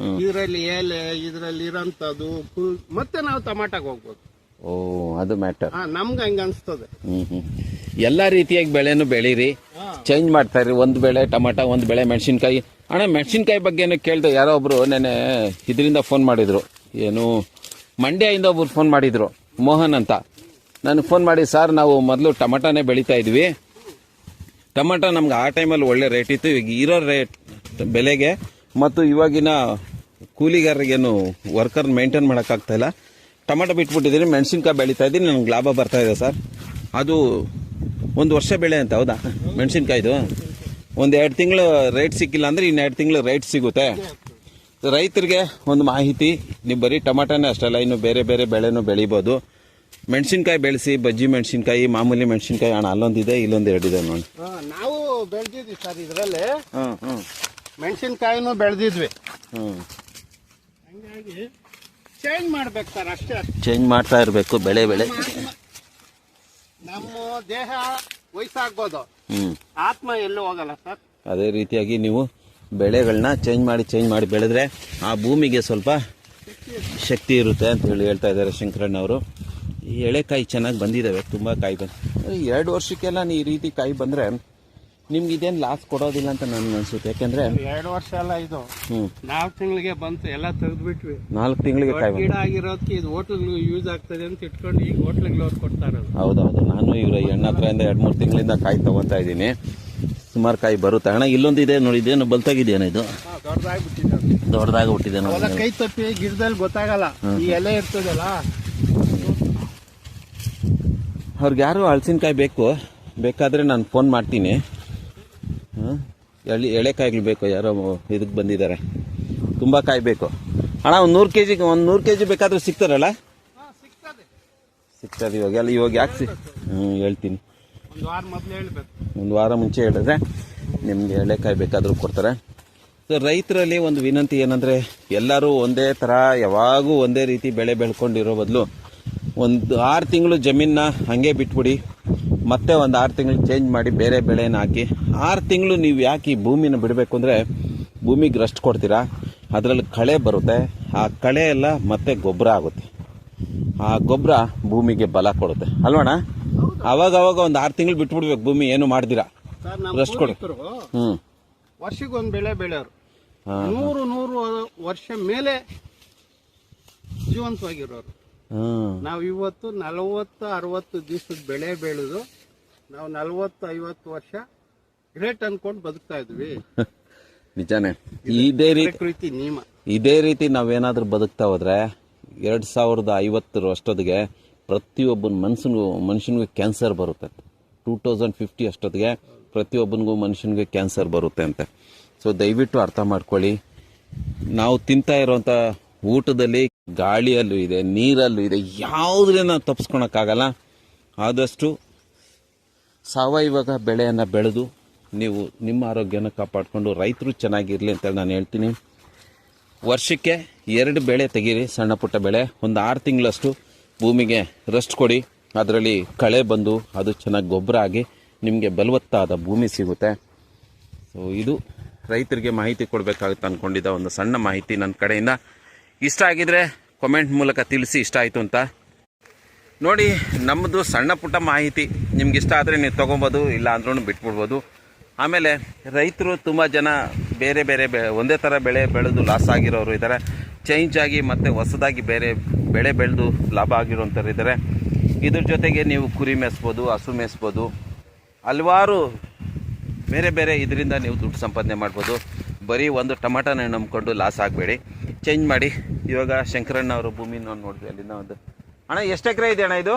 ಇದ್ರಲ್ಲಿ ಎಲೆ, ಇದ್ರಲ್ಲಿ ಇರೋಂಥದ್ದು ಮತ್ತೆ ನಾವು ಟಮಾಟಾಗ ಹೋಗ್ಬೋದು. ಅದು ಮ್ಯಾಟರ್. ನಮ್ಗೆ ಹಂಗ ಅನ್ಸ್ತದೆ. ಎಲ್ಲಾ ರೀತಿಯಾಗಿ ಬೆಳೆನು ಬೆಳೀರಿ, ಚೇಂಜ್ ಮಾಡ್ತಾ ಇರಿ. ಒಂದು ಬೆಳೆ ಟೊಮಾಟೊ, ಒಂದು ಬೆಳೆ ಮೆಣಸಿನ್ಕಾಯಿ. ಅಣ್ಣ, ಮೆಣಸಿನ್ಕಾಯಿ ಬಗ್ಗೆ ಕೇಳ್ದೆ. ಯಾರೋ ಒಬ್ರು ನೆನೆ ಇದರಿಂದ ಫೋನ್ ಮಾಡಿದ್ರು, ಏನು ಮಂಡ್ಯದಿಂದ ಒಬ್ರು ಫೋನ್ ಮಾಡಿದ್ರು, ಮೋಹನ್ ಅಂತ. ನನಗೆ ಫೋನ್ ಮಾಡಿ, ಸರ್ ನಾವು ಮೊದಲು ಟೊಮಾಟೋನೇ ಬೆಳೀತಾ ಇದ್ವಿ, ಟೊಮಾಟೊ ನಮ್ಗೆ ಆ ಟೈಮಲ್ಲಿ ಒಳ್ಳೆ ರೇಟ್ ಇತ್ತು, ಈಗ ಇರೋ ರೇಟ್ ಬೆಲೆಗೆ ಮತ್ತು ಇವಾಗಿನ ಕೂಲಿಗಾರರಿಗೇನು ವರ್ಕರ್ ಮೇಂಟೈನ್ ಮಾಡೋಕ್ಕಾಗ್ತಾ ಇಲ್ಲ, ಟೊಮಾಟೊ ಬಿಟ್ಬಿಟ್ಟಿದ್ದೀನಿ, ಮೆಣಸಿನ್ಕಾಯಿ ಬೆಳೀತಾ ಇದ್ದೀನಿ, ನನಗೆ ಲಾಭ ಬರ್ತಾ ಇದೆ ಸರ್. ಅದು 1 ವರ್ಷ ಬೆಳೆ ಅಂತ. ಹೌದಾ? ಮೆಣಸಿನ್ಕಾಯ್ದು 1-2 ತಿಂಗಳು ರೇಟ್ ಸಿಕ್ಕಿಲ್ಲ ಅಂದರೆ ಇನ್ನು 2 ತಿಂಗಳು ರೇಟ್ ಸಿಗುತ್ತೆ. ರೈತರಿಗೆ ಒಂದು ಮಾಹಿತಿ, ನೀವು ಬರೀ ಟೊಮಾಟೋನೇ ಅಷ್ಟಲ್ಲ, ಇನ್ನು ಬೇರೆ ಬೇರೆ ಬೆಳೆನೂ ಬೆಳಿಬೋದು. ಮೆಣಸಿನ್ಕಾಯಿ ಬೆಳೆಸಿ, ಬಜ್ಜಿ ಮೆಣಸಿನ್ಕಾಯಿ, ಮಾಮೂಲಿ ಮೆಣಸಿನ್ಕಾಯಿ. ಅಣ್ಣ, ಅಲ್ಲೊಂದಿದೆ, ಇಲ್ಲೊಂದು 2 ಇದೆ ನೋಡಿ. ನಾವು ಬೆಳೆದಿದ್ವಿ ಸರ್ ಇದರಲ್ಲಿ. ಮೆಣಸಿನ್ಕಾಯಿನೂ ಬೆಳೆದಿದ್ವಿ. ಹಂಗಾಗಿ ಚೇಂಜ್ ಮಾಡ್ಬೇಕು ಸರ್, ಅಷ್ಟೇ. ಚೇಂಜ್ ಮಾಡ್ತಾ ಇರಬೇಕು ಬೆಳೆ. ನಮ್ಮ ದೇಹ ವಯಸ್ಸಾಗ್ಬೋದು, ಆತ್ಮ ಎಲ್ಲೂ ಹೋಗಲ್ಲ ಸರ್. ಅದೇ ರೀತಿಯಾಗಿ ನೀವು ಬೆಳೆಗಳನ್ನ ಚೇಂಜ್ ಮಾಡಿ ಬೆಳೆದ್ರೆ ಆ ಭೂಮಿಗೆ ಸ್ವಲ್ಪ ಶಕ್ತಿ ಇರುತ್ತೆ ಅಂತ ಹೇಳ್ತಾ ಇದ್ದಾರೆ ಶಂಕರಣ್ಣ ಅವರು. ಈ ಎಳೆಕಾಯಿ ಚೆನ್ನಾಗಿ ಬಂದಿದ್ದಾವೆ, ತುಂಬ ಕಾಯಿ ಬಂದು 2 ವರ್ಷಕ್ಕೆಲ್ಲ ಈ ರೀತಿ ಕಾಯಿ ಬಂದರೆ ನಿಮ್ಗೆ ಇದೇನು ಲಾಸ್ ಕೊಡೋದಿಲ್ಲ ಅಂತ ನನ್ಗೆ ಅನ್ಸುತ್ತೆ. ಯಾಕೆಂದ್ರೆ 2 ವರ್ಷ ಅಲ್ಲ, ಇದು 4 ತಿಂಗಳಿಗೆ ಬಂತು, ಎಲ್ಲ ತೆಗೆದ್ಬಿಟ್ವಿ. 4 ತಿಂಗಳಿಗೆ ಕಾಯಿ ಗಿಡ ಆಗಿರೋದಕ್ಕೆ ಇದು ಹೋಟ್ಲಿಗೆ ಯೂಸ್ ಆಗ್ತದೆ ಅಂತ ಇಟ್ಕೊಂಡು ಈಗ ಹೋಟ್ಲಿಗೆ ಅವ್ರು ಕೊಡ್ತಾ ಇರೋದು. ಹೌದೌದು. ನಾನು ಇವ್ರ ಹೆಣ್ಣ ಹತ್ರ 2-3 ತಿಂಗಳಿಂದ ಕಾಯಿ ತಗೋತಾ ಇದ್ದೀನಿ. ಸುಮಾರು ಕಾಯಿ ಬರುತ್ತೆ ಅಣ್ಣ. ಇಲ್ಲೊಂದು ಇದೆ ನೋಡಿ, ಇದೇನು ಬಲ್ತಾಗಿದೆಯಣ್ಣ ಇದು? ದೊಡ್ಡದಾಗ್ಬಿಟ್ಟಿದೆ. ದೊಡ್ಡದಾಗಿ ಹುಟ್ಟಿದೆ ಅವೆಲ್ಲ ಕೈ ತಪ್ಪಿ ಗಿಡದಲ್ಲಿ ಗೊತ್ತಾಗಲ್ಲ, ಈ ಎಲೆ ಇರ್ತದಲ್ಲ. ಅವ್ರಿಗೆ ಯಾರು ಹಲಸಿನಕಾಯಿ ಬೇಕಾದ್ರೆ ನಾನು ಫೋನ್ ಮಾಡ್ತೀನಿ. ಎಳೆಕಾಯಿಗಳು ಬೇಕು, ಯಾರೋ ಇದಕ್ಕೆ ಬಂದಿದ್ದಾರೆ, ತುಂಬ ಕಾಯಿ ಬೇಕು ಅಣ್ಣ. ಒಂದು 100 kg ಬೇಕಾದ್ರೆ ಸಿಗ್ತಾರಲ್ಲ? ಸಿಗ್ತದೆ ಇವಾಗ ಯಾಕೆ ಹೇಳ್ತೀನಿ. ಒಂದು ವಾರ ಮುಂಚೆ ಹೇಳಿದ್ರೆ ನಿಮಗೆ ಎಳೆಕಾಯಿ ಬೇಕಾದರೂ ಕೊಡ್ತಾರೆ. ಸೊ ರೈತರಲ್ಲಿ ಒಂದು ವಿನಂತಿ ಏನಂದರೆ, ಎಲ್ಲರೂ ಒಂದೇ ಥರ ಯಾವಾಗೂ ಒಂದೇ ರೀತಿ ಬೆಳೆ ಬೆಳ್ಕೊಂಡಿರೋ ಬದಲು ಒಂದು 6 ತಿಂಗಳು ಜಮೀನನ್ನ ಹಾಗೆ ಬಿಟ್ಬಿಡಿ, ಮತ್ತೆ ಒಂದು 6 ತಿಂಗಳು ಚೇಂಜ್ ಮಾಡಿ ಬೇರೆ ಬೆಳೆನ ಹಾಕಿ. 6 ತಿಂಗಳು ನೀವು ಯಾಕೆ ಈ ಭೂಮಿನ ಬಿಡಬೇಕು ಅಂದರೆ, ಭೂಮಿಗೆ ರೆಸ್ಟ್ ಕೊಡ್ತೀರಾ, ಅದರಲ್ಲಿ ಕಳೆ ಬರುತ್ತೆ, ಆ ಕಳೆ ಎಲ್ಲ ಮತ್ತೆ ಗೊಬ್ಬರ ಆಗುತ್ತೆ, ಆ ಗೊಬ್ಬರ ಭೂಮಿಗೆ ಬಲ ಕೊಡುತ್ತೆ ಅಲ್ವಣ್ಣ? ಅವಾಗ ಒಂದು 6 ತಿಂಗಳು ಬಿಟ್ಬಿಡ್ಬೇಕು, ಭೂಮಿ ಏನು ಮಾಡ್ದಿರಾ ರೆಸ್ಟ್ ಕೊಡಿ. ವರ್ಷಕ್ಕೊಂದು ಬೆಳೆ ಬೆಳೆಯೋರು 100 ವರ್ಷ ಮೇಲೆ ಜೀವಂತವಾಗಿರೋರು. ನಾವು ಇವತ್ತು 40-60 ದಿವಸದ ಬೆಳೆ ಬೆಳೆದು ನಾವು 40-50 ವರ್ಷ ಗ್ರೇಟ್ ಅನ್ಕೊಂಡು ಬದುಕ್ತಾ ಇದ್ವಿ. ನಿಜಾನೇ. ಇದೇ ರೀತಿ ನಾವೇನಾದ್ರೂ ಬದುಕ್ತಾ ಹೋದ್ರೆ 2050 ಅಷ್ಟೊತ್ತಿಗೆ ಪ್ರತಿಯೊಬ್ಬನ ಮನುಷ್ಯನಿಗೂ ಕ್ಯಾನ್ಸರ್ ಬರುತ್ತೆ. 2050 ಅಷ್ಟೊತ್ತಿಗೆ ಪ್ರತಿಯೊಬ್ಬನಿಗೂ ಮನುಷ್ಯನಿಗೆ ಕ್ಯಾನ್ಸರ್ ಬರುತ್ತೆ ಅಂತೆ. ಸೊ ದಯವಿಟ್ಟು ಅರ್ಥ ಮಾಡ್ಕೊಳ್ಳಿ, ನಾವು ತಿಂತಾ ಇರೋಂಥ ಊಟದಲ್ಲಿ, ಗಾಳಿಯಲ್ಲೂ ಇದೆ, ನೀರಲ್ಲೂ ಇದೆ, ಯಾವುದ್ರಲ್ಲಿ ನಾವು ತಪ್ಪಿಸ್ಕೊಳಕ್ಕಾಗಲ್ಲ. ಆದಷ್ಟು ಸಾವಯವ ಬೆಳೆಯನ್ನು ಬೆಳೆದು ನೀವು ನಿಮ್ಮ ಆರೋಗ್ಯನ ಕಾಪಾಡಿಕೊಂಡು ರೈತರು ಚೆನ್ನಾಗಿರಲಿ ಅಂತೇಳಿ ನಾನು ಹೇಳ್ತೀನಿ. ವರ್ಷಕ್ಕೆ 2 ಬೆಳೆ ತೆಗೀರಿ, ಸಣ್ಣ ಪುಟ್ಟ ಬೆಳೆ. ಒಂದು 6 ತಿಂಗಳಷ್ಟು ಭೂಮಿಗೆ ರೆಸ್ಟ್ ಕೊಡಿ, ಅದರಲ್ಲಿ ಕಳೆ ಬಂದು ಅದು ಚೆನ್ನಾಗಿ ಗೊಬ್ಬರ ಆಗಿ ನಿಮಗೆ ಬಲವತ್ತಾದ ಭೂಮಿ ಸಿಗುತ್ತೆ. ಸೊ ಇದು ರೈತರಿಗೆ ಮಾಹಿತಿ ಕೊಡಬೇಕಾಗುತ್ತೆ ಅಂದ್ಕೊಂಡಿದ್ದ ಒಂದು ಸಣ್ಣ ಮಾಹಿತಿ ನನ್ನ ಕಡೆಯಿಂದ. ಇಷ್ಟ ಆಗಿದ್ರೆ ಕಾಮೆಂಟ್ ಮೂಲಕ ತಿಳಿಸಿ ಇಷ್ಟ ಆಯಿತು ಅಂತ. ನೋಡಿ, ನಮ್ಮದು ಸಣ್ಣ ಪುಟ್ಟ ಮಾಹಿತಿ ನಿಮ್ಗೆ ಇಷ್ಟ ಆದರೆ ನೀವು ತೊಗೊಬೋದು, ಇಲ್ಲ ಅಂದ್ರೂ ಬಿಟ್ಬಿಡ್ಬೋದು. ಆಮೇಲೆ ರೈತರು ತುಂಬ ಜನ ಬೇರೆ ಒಂದೇ ಥರ ಬೆಳೆ ಬೆಳೆದು ಲಾಸ್ ಆಗಿರೋರು ಇದ್ದಾರೆ, ಚೇಂಜ್ ಆಗಿ ಮತ್ತು ಹೊಸದಾಗಿ ಬೇರೆ ಬೆಳೆ ಬೆಳೆದು ಲಾಭ ಆಗಿರೋಂಥವ್ರು ಇದ್ದಾರೆ. ಇದ್ರ ಜೊತೆಗೆ ನೀವು ಕುರಿ ಮೇಯಿಸ್ಬೋದು, ಹಸು ಮೇಯಿಸ್ಬೋದು, ಹಲವಾರು ಬೇರೆ ಇದರಿಂದ ನೀವು ದುಡ್ಡು ಸಂಪಾದನೆ ಮಾಡ್ಬೋದು. ಬರೀ ಒಂದು ಟೊಮಾಟೋನ ನಂಬ್ಕೊಂಡು ಲಾಸ್ ಆಗಬೇಡಿ, ಚೇಂಜ್ ಮಾಡಿ. ಇವಾಗ ಶಂಕರಣ್ಣ ಅವರು ಭೂಮಿನ ನೋಡಿದ್ವಿ, ಅಲ್ಲಿಂದ ಒಂದು ಅಣ್ಣ ಎಷ್ಟು ಎಕರೆ ಇದೆ ಅಣ್ಣ ಇದು?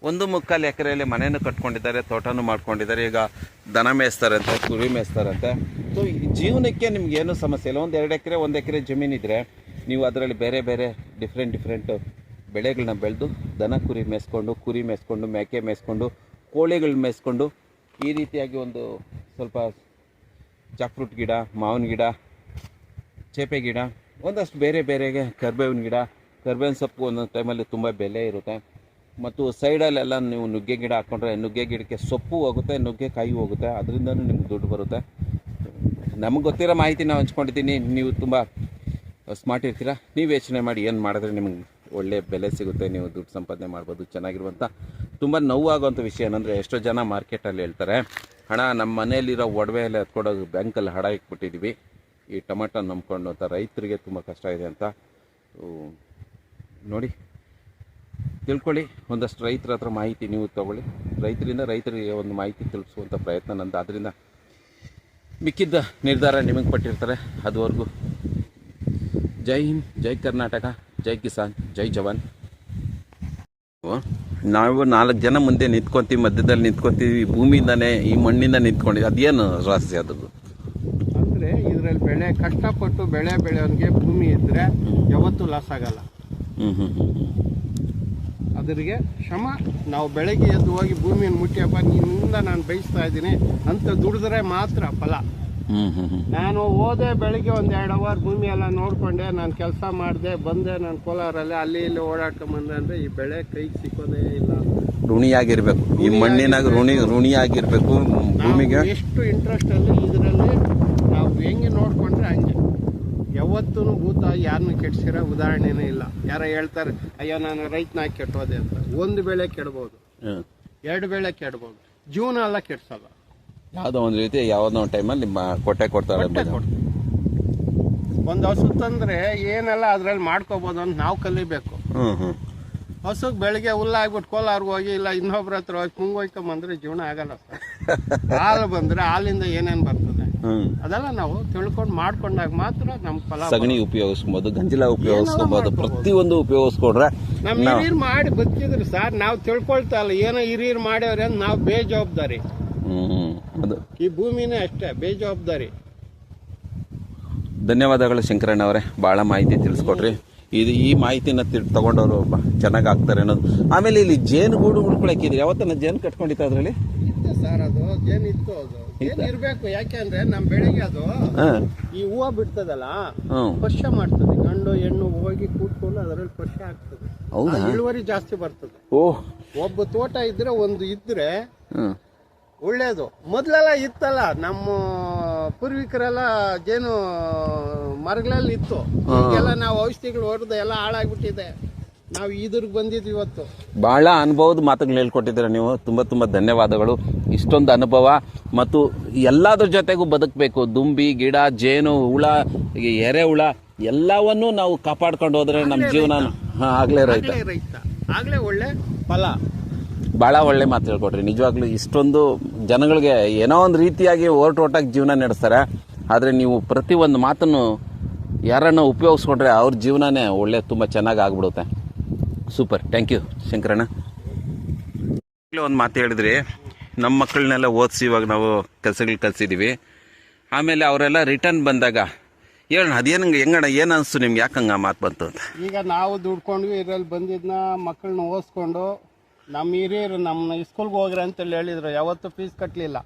1.25 ಎಕರೆಯಲ್ಲಿ ಮನೆಯನ್ನು ಕಟ್ಕೊಂಡಿದ್ದಾರೆ, ತೋಟನೂ ಮಾಡ್ಕೊಂಡಿದ್ದಾರೆ. ಈಗ ದನ ಮೇಯಿಸ್ತಾರಂತೆ, ಕುರಿ ಮೇಯಿಸ್ತಾರಂತೆ. ಸೊ ಜೀವನಕ್ಕೆ ನಿಮ್ಗೆ ಏನೂ ಸಮಸ್ಯೆ ಇಲ್ಲ. 1-2 ಎಕರೆ 1 ಎಕರೆ ಜಮೀನಿದ್ರೆ ನೀವು ಅದರಲ್ಲಿ ಬೇರೆ ಡಿಫ್ರೆಂಟ್ ಬೆಳೆಗಳನ್ನ ಬೆಳೆದು ದನ ಕುರಿ ಮೇಯಿಸ್ಕೊಂಡು ಮೇಕೆ ಮೇಯಿಸ್ಕೊಂಡು ಕೋಳಿಗಳು ಮೇಯಿಸ್ಕೊಂಡು ಈ ರೀತಿಯಾಗಿ ಒಂದು ಸ್ವಲ್ಪ ಜಾಕ್ಫ್ರೂಟ್ ಗಿಡ, ಮಾವಿನ ಗಿಡ, ಚೇಪೆ ಗಿಡ, ಒಂದಷ್ಟು ಬೇರೆಗೆ ಕರ್ಬೇವಿನ ಗಿಡ, ಕರ್ಬೇವಿನ ಸೊಪ್ಪು ಒಂದೊಂದು ಟೈಮಲ್ಲಿ ತುಂಬ ಬೆಲೆ ಇರುತ್ತೆ. ಮತ್ತು ಸೈಡಲ್ಲೆಲ್ಲ ನೀವು ನುಗ್ಗೆ ಗಿಡ ಹಾಕ್ಕೊಂಡ್ರೆ ನುಗ್ಗೆ ಗಿಡಕ್ಕೆ ಸೊಪ್ಪು ಹೋಗುತ್ತೆ, ನುಗ್ಗೆಕಾಯಿ ಹೋಗುತ್ತೆ, ಅದರಿಂದನೂ ನಿಮ್ಗೆ ದುಡ್ಡು ಬರುತ್ತೆ. ನಮಗೆ ಗೊತ್ತಿರೋ ಮಾಹಿತಿ ನಾವು ಹಂಚ್ಕೊಂಡಿದ್ದೀನಿ. ನೀವು ತುಂಬ ಸ್ಮಾರ್ಟ್ ಇರ್ತೀರ, ನೀವು ಯೋಚನೆ ಮಾಡಿ ಏನು ಮಾಡಿದ್ರೆ ನಿಮಗೆ ಒಳ್ಳೆ ಬೆಲೆ ಸಿಗುತ್ತೆ, ನೀವು ದುಡ್ಡು ಸಂಪಾದನೆ ಮಾಡ್ಬೋದು. ಚೆನ್ನಾಗಿರುವಂಥ ತುಂಬ ನೋವಾಗುವಂಥ ವಿಷಯ ಏನಂದರೆ, ಎಷ್ಟೋ ಜನ ಮಾರ್ಕೆಟಲ್ಲಿ ಹೇಳ್ತಾರೆ, ಹಣ ನಮ್ಮ ಮನೆಯಲ್ಲಿರೋ ಒಡವೆ ಎಲ್ಲ ಎತ್ಕೊಡೋದು ಬ್ಯಾಂಕಲ್ಲಿ ಹಣ ಇಟ್ಬಿಟ್ಟಿದ್ದೀವಿ ಈ ಟೊಮಾಟೊ ನಂಬ್ಕೊಂಡು ಅಂತ. ರೈತರಿಗೆ ತುಂಬ ಕಷ್ಟ ಇದೆ ಅಂತ ನೋಡಿ, ತಿಳ್ಕೊಳ್ಳಿ. ಒಂದಷ್ಟು ರೈತರ ಹತ್ರ ಮಾಹಿತಿ ನೀವು ತೊಗೊಳ್ಳಿ, ರೈತರಿಗೆ ಒಂದು ಮಾಹಿತಿ ತಿಳಿಸುವಂಥ ಪ್ರಯತ್ನ ನಂದು. ಆದ್ದರಿಂದ ಮಿಕ್ಕಿದ್ದ ನಿರ್ಧಾರ ನಿಮಗೆ ಪಟ್ಟಿರ್ತಾರೆ. ಅದುವರೆಗೂ ಜೈ ಹಿಂದ್, ಜೈ ಕರ್ನಾಟಕ, ಜೈ ಕಿಸಾನ್, ಜೈ ಜವಾನ್. ನಾವು 4 ಜನ ಮುಂದೆ ನಿಂತ್ಕೊತೀವಿ, ಮಧ್ಯದಲ್ಲಿ ನಿಂತ್ಕೊತೀವಿ, ಭೂಮಿಯಿಂದಾನೇ ಈ ಮಣ್ಣಿಂದ ನಿಂತ್ಕೊಂಡಿದ್ದೀವಿ. ಅದೇನು ರಹಸ್ಯ ಅದು? ಅಂದರೆ ಇದರಲ್ಲಿ ಬೆಳೆ ಕಷ್ಟಪಟ್ಟು ಬೆಳೆಯೋನಿಗೆ ಭೂಮಿ ಇದ್ದರೆ ಯಾವತ್ತೂ ಲಾಸ್ ಆಗಲ್ಲ. ಅದರಿಗೆ ಶ್ರಮ. ನಾವು ಬೆಳಗ್ಗೆ ಎದ್ದು ಹೋಗಿ ಭೂಮಿಯನ್ನು ಮುಟ್ಟಿಯಪ್ಪ ನಿನ್ನಿಂದ ನಾನು ಬಯಸ್ತಾ ಇದ್ದೀನಿ ಅಂತ ದುಡಿದ್ರೆ ಮಾತ್ರ ಫಲ. ನಾನು ಹೋದೆ ಬೆಳಗ್ಗೆ 1-2 ಅವರ್ ಭೂಮಿ ಎಲ್ಲ ನೋಡಿಕೊಂಡೆ, ನಾನು ಕೆಲಸ ಮಾಡಿದೆ, ಬಂದೆ, ನಾನು ಕೋಲಾರಲ್ಲಿ ಅಲ್ಲಿ ಇಲ್ಲಿ ಓಡಾಡ್ಕೊಂಬಂದೆ ಅಂದರೆ ಈ ಬೆಳೆ ಕೈಗೆ ಸಿಕ್ಕೋದೇ ಇಲ್ಲ. ಋಣಿಯಾಗಿರ್ಬೇಕು, ಈ ಮಣ್ಣಿನಾಗ ಋಣಿಯಾಗಿರ್ಬೇಕು ಭೂಮಿಗೆ. ಎಷ್ಟು ಇಂಟ್ರೆಸ್ಟಲ್ಲಿ ಇದರಲ್ಲಿ ನಾವು ಹೆಂಗೆ ನೋಡಿಕೊಂಡ್ರೆ ಹಂಗೆ. ಯಾವತ್ತೂ ಭೂತ ಯಾರನ್ನು ಕೆಡ್ಸಿರೋ ಉದಾಹರಣೆನೇ ಇಲ್ಲ. ಯಾರೋ ಹೇಳ್ತಾರೆ, ಅಯ್ಯೋ ನಾನು ರೈತನಾಗಿ ಕೆಟ್ಟೋದೆ ಅಂತ. 1 ಬೆಳೆ ಕೆಡ್ಬೋದು, 2 ಬೆಳೆ ಕೆಡ್ಬೋದು, ಜೀವನ ಎಲ್ಲ ಕೆಡ್ಸಲ್ಲ. ಯಾವುದೋ ಒಂದು ರೀತಿ ಯಾವುದೋ ಒಂದು ಟೈಮಲ್ಲಿ ಕೊಟ್ಟೆ ಕೊಡ್ತಾರೆ. ಒಂದು ಹಸು ತಂದ್ರೆ ಏನೆಲ್ಲ ಅದ್ರಲ್ಲಿ ಮಾಡ್ಕೋಬೋದು ಅಂತ ನಾವು ಕಲಿಬೇಕು. ಹಸುಗೆ ಬೆಳಿಗ್ಗೆ ಹುಲ್ಲಾಗ್ಬಿಟ್ಟು ಕೋಲಾರ್ಗೆ ಹೋಗಿ ಇಲ್ಲ ಇನ್ನೊಬ್ರ ಹತ್ರ ಹೋಗಿ ಮುಂಗೋಯ್ಕೊಂಬಂದ್ರೆ ಜೀವನ ಆಗಲ್ಲ ಸರ್. ಹಾಲು ಬಂದ್ರೆ ಹಾಲಿಂದ ಏನೇನ್ ಬರ್ತದೆ ಹ್ಮ್ ಅದೆಲ್ಲ ನಾವು ತಿಳ್ಕೊಂಡು ಮಾಡ್ಕೊಂಡಾಗ ಮಾತ್ರ ನಮ್ ಫಲ ಸಗಣಿ ಉಪಯೋಗಿಸ್ಬೋದು, ಗಂಜಲ ಉಪಯೋಗಿಸ್ಕೋಬಹುದು, ಪ್ರತಿಯೊಂದು ಉಪಯೋಗಿಸ್ಕೊಂಡ್ರೆ ನಮ್ ಹಿರಿಯರ್ ಮಾಡಿ ಬದುಕಿದ್ರು ಸರ್. ನಾವು ತಿಳ್ಕೊಳ್ತಾ ಇಲ್ಲ, ಏನೋ ಹಿರಿಯರ್ ಮಾಡ್ಯವ್ರೆ ಅಂತ ನಾವು ಬೇಜವಾಬ್ದಾರಿ. ಅದು ಈ ಭೂಮಿನೇ ಅಷ್ಟೇ ಬೇಜವಾಬ್ದಾರಿ. ಧನ್ಯವಾದಗಳು ಶಂಕರಣ್ಣ ಅವರೇ, ಭಾಳ ಮಾಹಿತಿ ತಿಳಿಸ್ಕೊಟ್ರಿ. ಈ ಮಾಹಿತಿನ ತಗೊಂಡವರು ಚೆನ್ನಾಗಿ ಆಗ್ತಾರೆ ಅನ್ನೋದು. ಆಮೇಲೆ ಇಲ್ಲಿ ಜೇನು ಗೂಡು ಉಳ್ಕೊಳಕ್ಕಿದ್ರಿ, ಯಾವತ್ತನ್ನ ಜೇನು ಕಟ್ಕೊಂಡಿತ್ತು ಅದ್ರಲ್ಲಿ ಸರ್? ಅದು ಜೇನು ಇತ್ತು, ಅದು ಜೇನು ಇರ್ಬೇಕು. ಯಾಕೆಂದ್ರೆ ನಮ್ ಬೆಳಿಗ್ಗೆ ಅದು ಈ ಹೂವು ಬಿಡ್ತದಲ್ಲ, ಸ್ಪರ್ಶ ಮಾಡ್ತದೆ. ಗಂಡು ಹೆಣ್ಣು ಹೋಗಿ ಕೂತ್ಕೊಂಡು ಅದರಲ್ಲಿ ಸ್ಪರ್ಶ ಆಗ್ತದೆ. ಇಳುವರಿ ಜಾಸ್ತಿ ಬರ್ತದೆ. ಒಬ್ಬ ತೋಟ ಇದ್ರೆ ಒಂದು ಇದ್ರೆ ಒಳ್ಳೇದು. ಮೊದ್ಲೆಲ್ಲ ಇತ್ತಲ್ಲ, ನಮ್ಮ ಪೂರ್ವಿಕರೆಲ್ಲ ಜೇನು ಮರಗಳಲ್ಲಿ ಇತ್ತು. ಈಗೆಲ್ಲ ನಾವು ಔಷಧಿಗಳು ಹೊಡೆದು ಎಲ್ಲ ಹಾಳಾಗ್ಬಿಟ್ಟಿದೆ. ನಾವು ಇದ್ರಿಗೆ ಬಂದಿದ್ವಿ ಇವತ್ತು. ಬಹಳ ಅನುಭವದ ಮಾತುಗಳು ಹೇಳ್ಕೊಟ್ಟಿದ್ದೀರ ನೀವು. ತುಂಬಾ ತುಂಬಾ ಧನ್ಯವಾದಗಳು. ಇಷ್ಟೊಂದು ಅನುಭವ ಮತ್ತು ಎಲ್ಲದ್ರ ಜೊತೆಗೂ ಬದುಕಬೇಕು. ದುಂಬಿ, ಗಿಡ, ಜೇನು, ಹುಳ, ಎರೆಹುಳ ಎಲ್ಲವನ್ನೂ ನಾವು ಕಾಪಾಡ್ಕೊಂಡು ಹೋದ್ರೆ ನಮ್ಮ ಜೀವನ ಆಗ್ಲೇ ರೈತ, ಆಗ್ಲೇ ಒಳ್ಳೆ ಫಲ. ಭಾಳ ಒಳ್ಳೆ ಮಾತು ಹೇಳ್ಕೊಟ್ರಿ. ನಿಜವಾಗ್ಲೂ ಇಷ್ಟೊಂದು ಜನಗಳಿಗೆ ಏನೋ ಒಂದು ರೀತಿಯಾಗಿ ಓಟಾಗಿ ಜೀವನ ನಡೆಸ್ತಾರೆ. ಆದರೆ ನೀವು ಪ್ರತಿಯೊಂದು ಮಾತನ್ನು ಯಾರನ್ನ ಉಪಯೋಗಿಸ್ಕೊಂಡ್ರೆ ಅವ್ರ ಜೀವನನೇ ಒಳ್ಳೆ ತುಂಬ ಚೆನ್ನಾಗಿ ಆಗ್ಬಿಡುತ್ತೆ. ಸೂಪರ್, ಥ್ಯಾಂಕ್ ಯು ಶಂಕರಣ್ಣ. ಒಂದು ಮಾತು ಹೇಳಿದ್ರಿ, ನಮ್ಮ ಮಕ್ಕಳನ್ನೆಲ್ಲ ಓದಿಸಿ ಇವಾಗ ನಾವು ಕೆಲಸಗಳು ಕಲಿಸಿದ್ದೀವಿ. ಆಮೇಲೆ ಅವರೆಲ್ಲ ರಿಟರ್ನ್ ಬಂದಾಗ ಹೇಳೋಣ, ಅದೇನಂಗೆ ಹೆಂಗಣ್ಣ, ಏನು ಅನಿಸ್ತು ನಿಮ್ಗೆ, ಯಾಕಂಗೆ ಆ ಮಾತು ಬಂತು ಅಂತ? ಈಗ ನಾವು ದುಡ್ಕೊಂಡ್ವಿ, ಇದರಲ್ಲಿ ಬಂದಿದ್ನ ಮಕ್ಕಳನ್ನ ಓದಿಸ್ಕೊಂಡು ನಮ್ಮ ಹಿರಿಯರು ನಮ್ಮ ಸ್ಕೂಲ್ಗೆ ಹೋಗ್ರಿ ಅಂತೇಳಿ ಹೇಳಿದ್ರು. ಯಾವತ್ತು ಫೀಸ್ ಕಟ್ಟಲಿಲ್ಲ.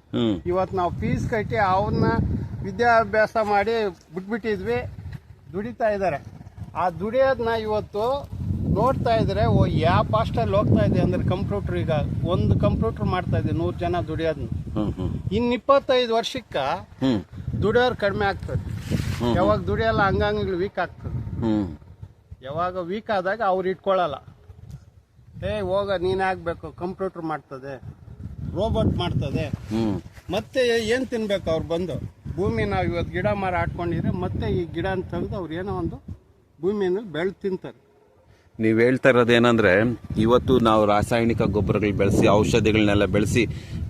ಇವತ್ತು ನಾವು ಫೀಸ್ ಕಟ್ಟಿ ಅವನ್ನ ವಿದ್ಯಾಭ್ಯಾಸ ಮಾಡಿ ಬಿಟ್ಬಿಟ್ಟಿದ್ವಿ. ದುಡಿತಾ ಇದ್ದಾರೆ. ಆ ದುಡಿಯೋದನ್ನ ಇವತ್ತು ನೋಡ್ತಾ ಇದ್ರೆ ಯಾವ ಫಾಸ್ಟಲ್ಲಿ ಹೋಗ್ತಾ ಇದೆ ಅಂದ್ರೆ, ಕಂಪ್ಯೂಟರ್ ಈಗ ಒಂದು ಕಂಪ್ಯೂಟರ್ ಮಾಡ್ತಾ ಇದೆ 100 ಜನ ದುಡಿಯೋದನ್ನ. ಇನ್ನು 25 ವರ್ಷಕ್ಕ ದುಡಿಯೋರು ಕಡಿಮೆ ಆಗ್ತದೆ. ಯಾವಾಗ ದುಡಿಯಲ್ಲ ಅಂಗಾಂಗಗಳು ವೀಕ್ ಆಗ್ತದೆ. ಯಾವಾಗ ವೀಕ್ ಆದಾಗ ಅವ್ರು ಇಟ್ಕೊಳ್ಳಲ್ಲ. ಹೋಗ ನೀನ್ ಆಗ್ಬೇಕು, ಕಂಪ್ಯೂಟರ್ ಮಾಡ್ತದೆ, ರೋಬೋಟ್ ಮಾಡ್ತದೆ. ಮತ್ತೆ ಏನ್ ತಿನ್ಬೇಕು ಅವ್ರು ಬಂದು? ಭೂಮಿ ನಾವು ಇವತ್ತು ಗಿಡ ಮರ ಹಾಕೊಂಡಿದ್ರೆ ಮತ್ತೆ ಈ ಗಿಡ ತೆಗೆದು ಅವ್ರು ಏನೋ ಒಂದು ಭೂಮಿಯನ್ನು ಬೆಳೆದು ತಿಂತಾರೆ. ನೀವು ಹೇಳ್ತಾ ಇರೋದೇನಂದ್ರೆ, ಇವತ್ತು ನಾವು ರಾಸಾಯನಿಕ ಗೊಬ್ಬರಗಳು ಬೆಳೆಸಿ, ಔಷಧಿಗಳನ್ನೆಲ್ಲ ಬೆಳೆಸಿ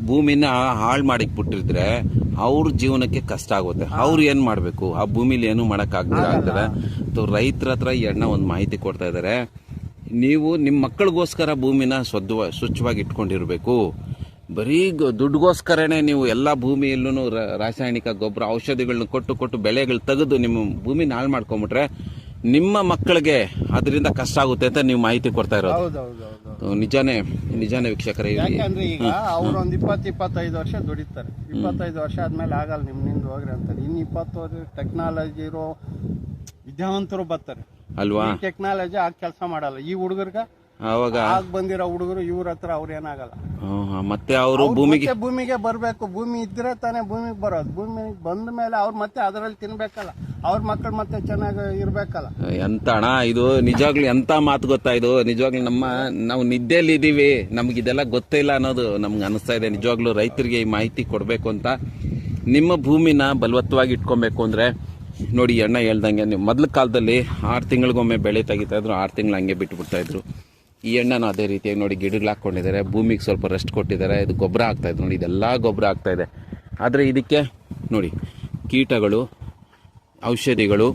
ಭೂಮಿನ ಹಾಳು ಮಾಡಿಬಿಟ್ಟಿದ್ರೆ ಅವ್ರ ಜೀವನಕ್ಕೆ ಕಷ್ಟ ಆಗುತ್ತೆ. ಅವ್ರು ಏನು ಮಾಡಬೇಕು? ಆ ಭೂಮಿಲಿ ಏನು ಮಾಡೋಕ್ಕಾಗದೆ ಆಗ್ತದೆ. ರೈತರ ಹತ್ರ ಈ ಅಣ್ಣ ಒಂದು ಮಾಹಿತಿ ಕೊಡ್ತಾ ಇದ್ದಾರೆ. ನೀವು ನಿಮ್ಮ ಮಕ್ಕಳಿಗೋಸ್ಕರ ಭೂಮಿನ ಸ್ವಚ್ಛವಾಗಿ ಇಟ್ಕೊಂಡಿರಬೇಕು. ಬರೀ ದುಡ್ಡುಗೋಸ್ಕರನೇ ನೀವು ಎಲ್ಲ ಭೂಮಿಯಲ್ಲೂ ರಾಸಾಯನಿಕ ಗೊಬ್ಬರ ಔಷಧಿಗಳನ್ನ ಕೊಟ್ಟು ಬೆಳೆಗಳು ತೆಗೆದು ನಿಮ್ಮ ಭೂಮಿನ ಹಾಳು ಮಾಡ್ಕೊಂಬಿಟ್ರೆ ನಿಮ್ಮ ಮಕ್ಕಳಿಗೆ ಅದರಿಂದ ಕಷ್ಟ ಆಗುತ್ತೆ ಅಂತ ನೀವು ಮಾಹಿತಿ ಕೊಡ್ತಾ ಇರೋದು. ನಿಜಾನೇ ವೀಕ್ಷಕರೇ. ಯಾಕಂದ್ರೆ ಈಗ ಅವ್ರು ಒಂದು 20-25 ವರ್ಷ ದುಡಿತಾರೆ. 25 ವರ್ಷ ಆದ್ಮೇಲೆ ಆಗಲ್ಲ, ನಿಮ್ನಿಂದ ಹೋಗ್ರಿ ಅಂತಾರೆ. ಇನ್ನು 20 ವರ್ಷ ಟೆಕ್ನಾಲಜಿ ಇರೋ ವಿದ್ಯಾವಂತರು ಬರ್ತಾರೆ ಅಲ್ವಾ? ಟೆಕ್ನಾಲಜಿ ಆಗ ಕೆಲಸ ಮಾಡಲ್ಲ. ಈ ಹುಡುಗರ್ಗ ಅವಾಗ ಬಂದಿರೋ ಹುಡುಗರು ಇವ್ರ ಹತ್ರ ಅವ್ರ ಏನಾಗಲ್ಲ. ಮತ್ತೆ ಅವರು ಭೂಮಿಗೆ ಬರ್ಬೇಕು. ಭೂಮಿ ಇದ್ರೆ ತಾನೇ ಭೂಮಿಗೆ ಬರೋದು. ಭೂಮಿಗೆ ಬಂದ ಮೇಲೆ ಅವ್ರು ಮತ್ತೆ ಅದರಲ್ಲಿ ತಿನ್ಬೇಕಲ್ಲ, ಅವ್ರ ಮಕ್ಕಳು ಮತ್ತೆ ಚೆನ್ನಾಗಿ ಇರ್ಬೇಕಲ್ಲ. ಎಂತ ಅಣ್ಣ ಇದು, ನಿಜವಾಗ್ಲೂ ಎಂತ ಮಾತು ಗೊತ್ತಾ ಇದು? ನಿಜವಾಗ್ಲೂ ನಾವು ನಿದ್ದೆಯಲ್ಲಿ ಇದೀವಿ, ನಮ್ಗೆ ಇದೆಲ್ಲ ಗೊತ್ತೇ ಇಲ್ಲ ಅನ್ನೋದು ನಮ್ಗೆ ಅನಿಸ್ತಾ ಇದೆ. ನಿಜವಾಗ್ಲೂ ರೈತರಿಗೆ ಈ ಮಾಹಿತಿ ಕೊಡಬೇಕು ಅಂತ. ನಿಮ್ಮ ಭೂಮಿನ ಬಲವತ್ತವಾಗಿ ಇಟ್ಕೊಬೇಕು ಅಂದ್ರೆ ನೋಡಿ, ಅಣ್ಣ ಹೇಳ್ದಂಗೆ ನೀವು ಮೊದಲ ಕಾಲದಲ್ಲಿ 6 ತಿಂಗಳಿಗೊಮ್ಮೆ ಬೆಳೆ ತೆಗಿತಾ ಇದ್ರು, 6 ತಿಂಗಳು ಹಂಗೆ ಬಿಟ್ಬಿಡ್ತಾ ಇದ್ರು. ಈ ಎಣ್ಣೆನೂ ಅದೇ ರೀತಿಯಾಗಿ ನೋಡಿ ಗಿಡಗಳು ಹಾಕ್ಕೊಂಡಿದ್ದಾರೆ, ಭೂಮಿಗೆ ಸ್ವಲ್ಪ ರೆಸ್ಟ್ ಕೊಟ್ಟಿದ್ದಾರೆ. ಇದು ಗೊಬ್ಬರ ಆಗ್ತಾಯಿದೆ ನೋಡಿ, ಇದೆಲ್ಲ ಗೊಬ್ಬರ ಆಗ್ತಾಯಿದೆ. ಆದರೆ ಇದಕ್ಕೆ ನೋಡಿ ಕೀಟಗಳು, ಔಷಧಿಗಳು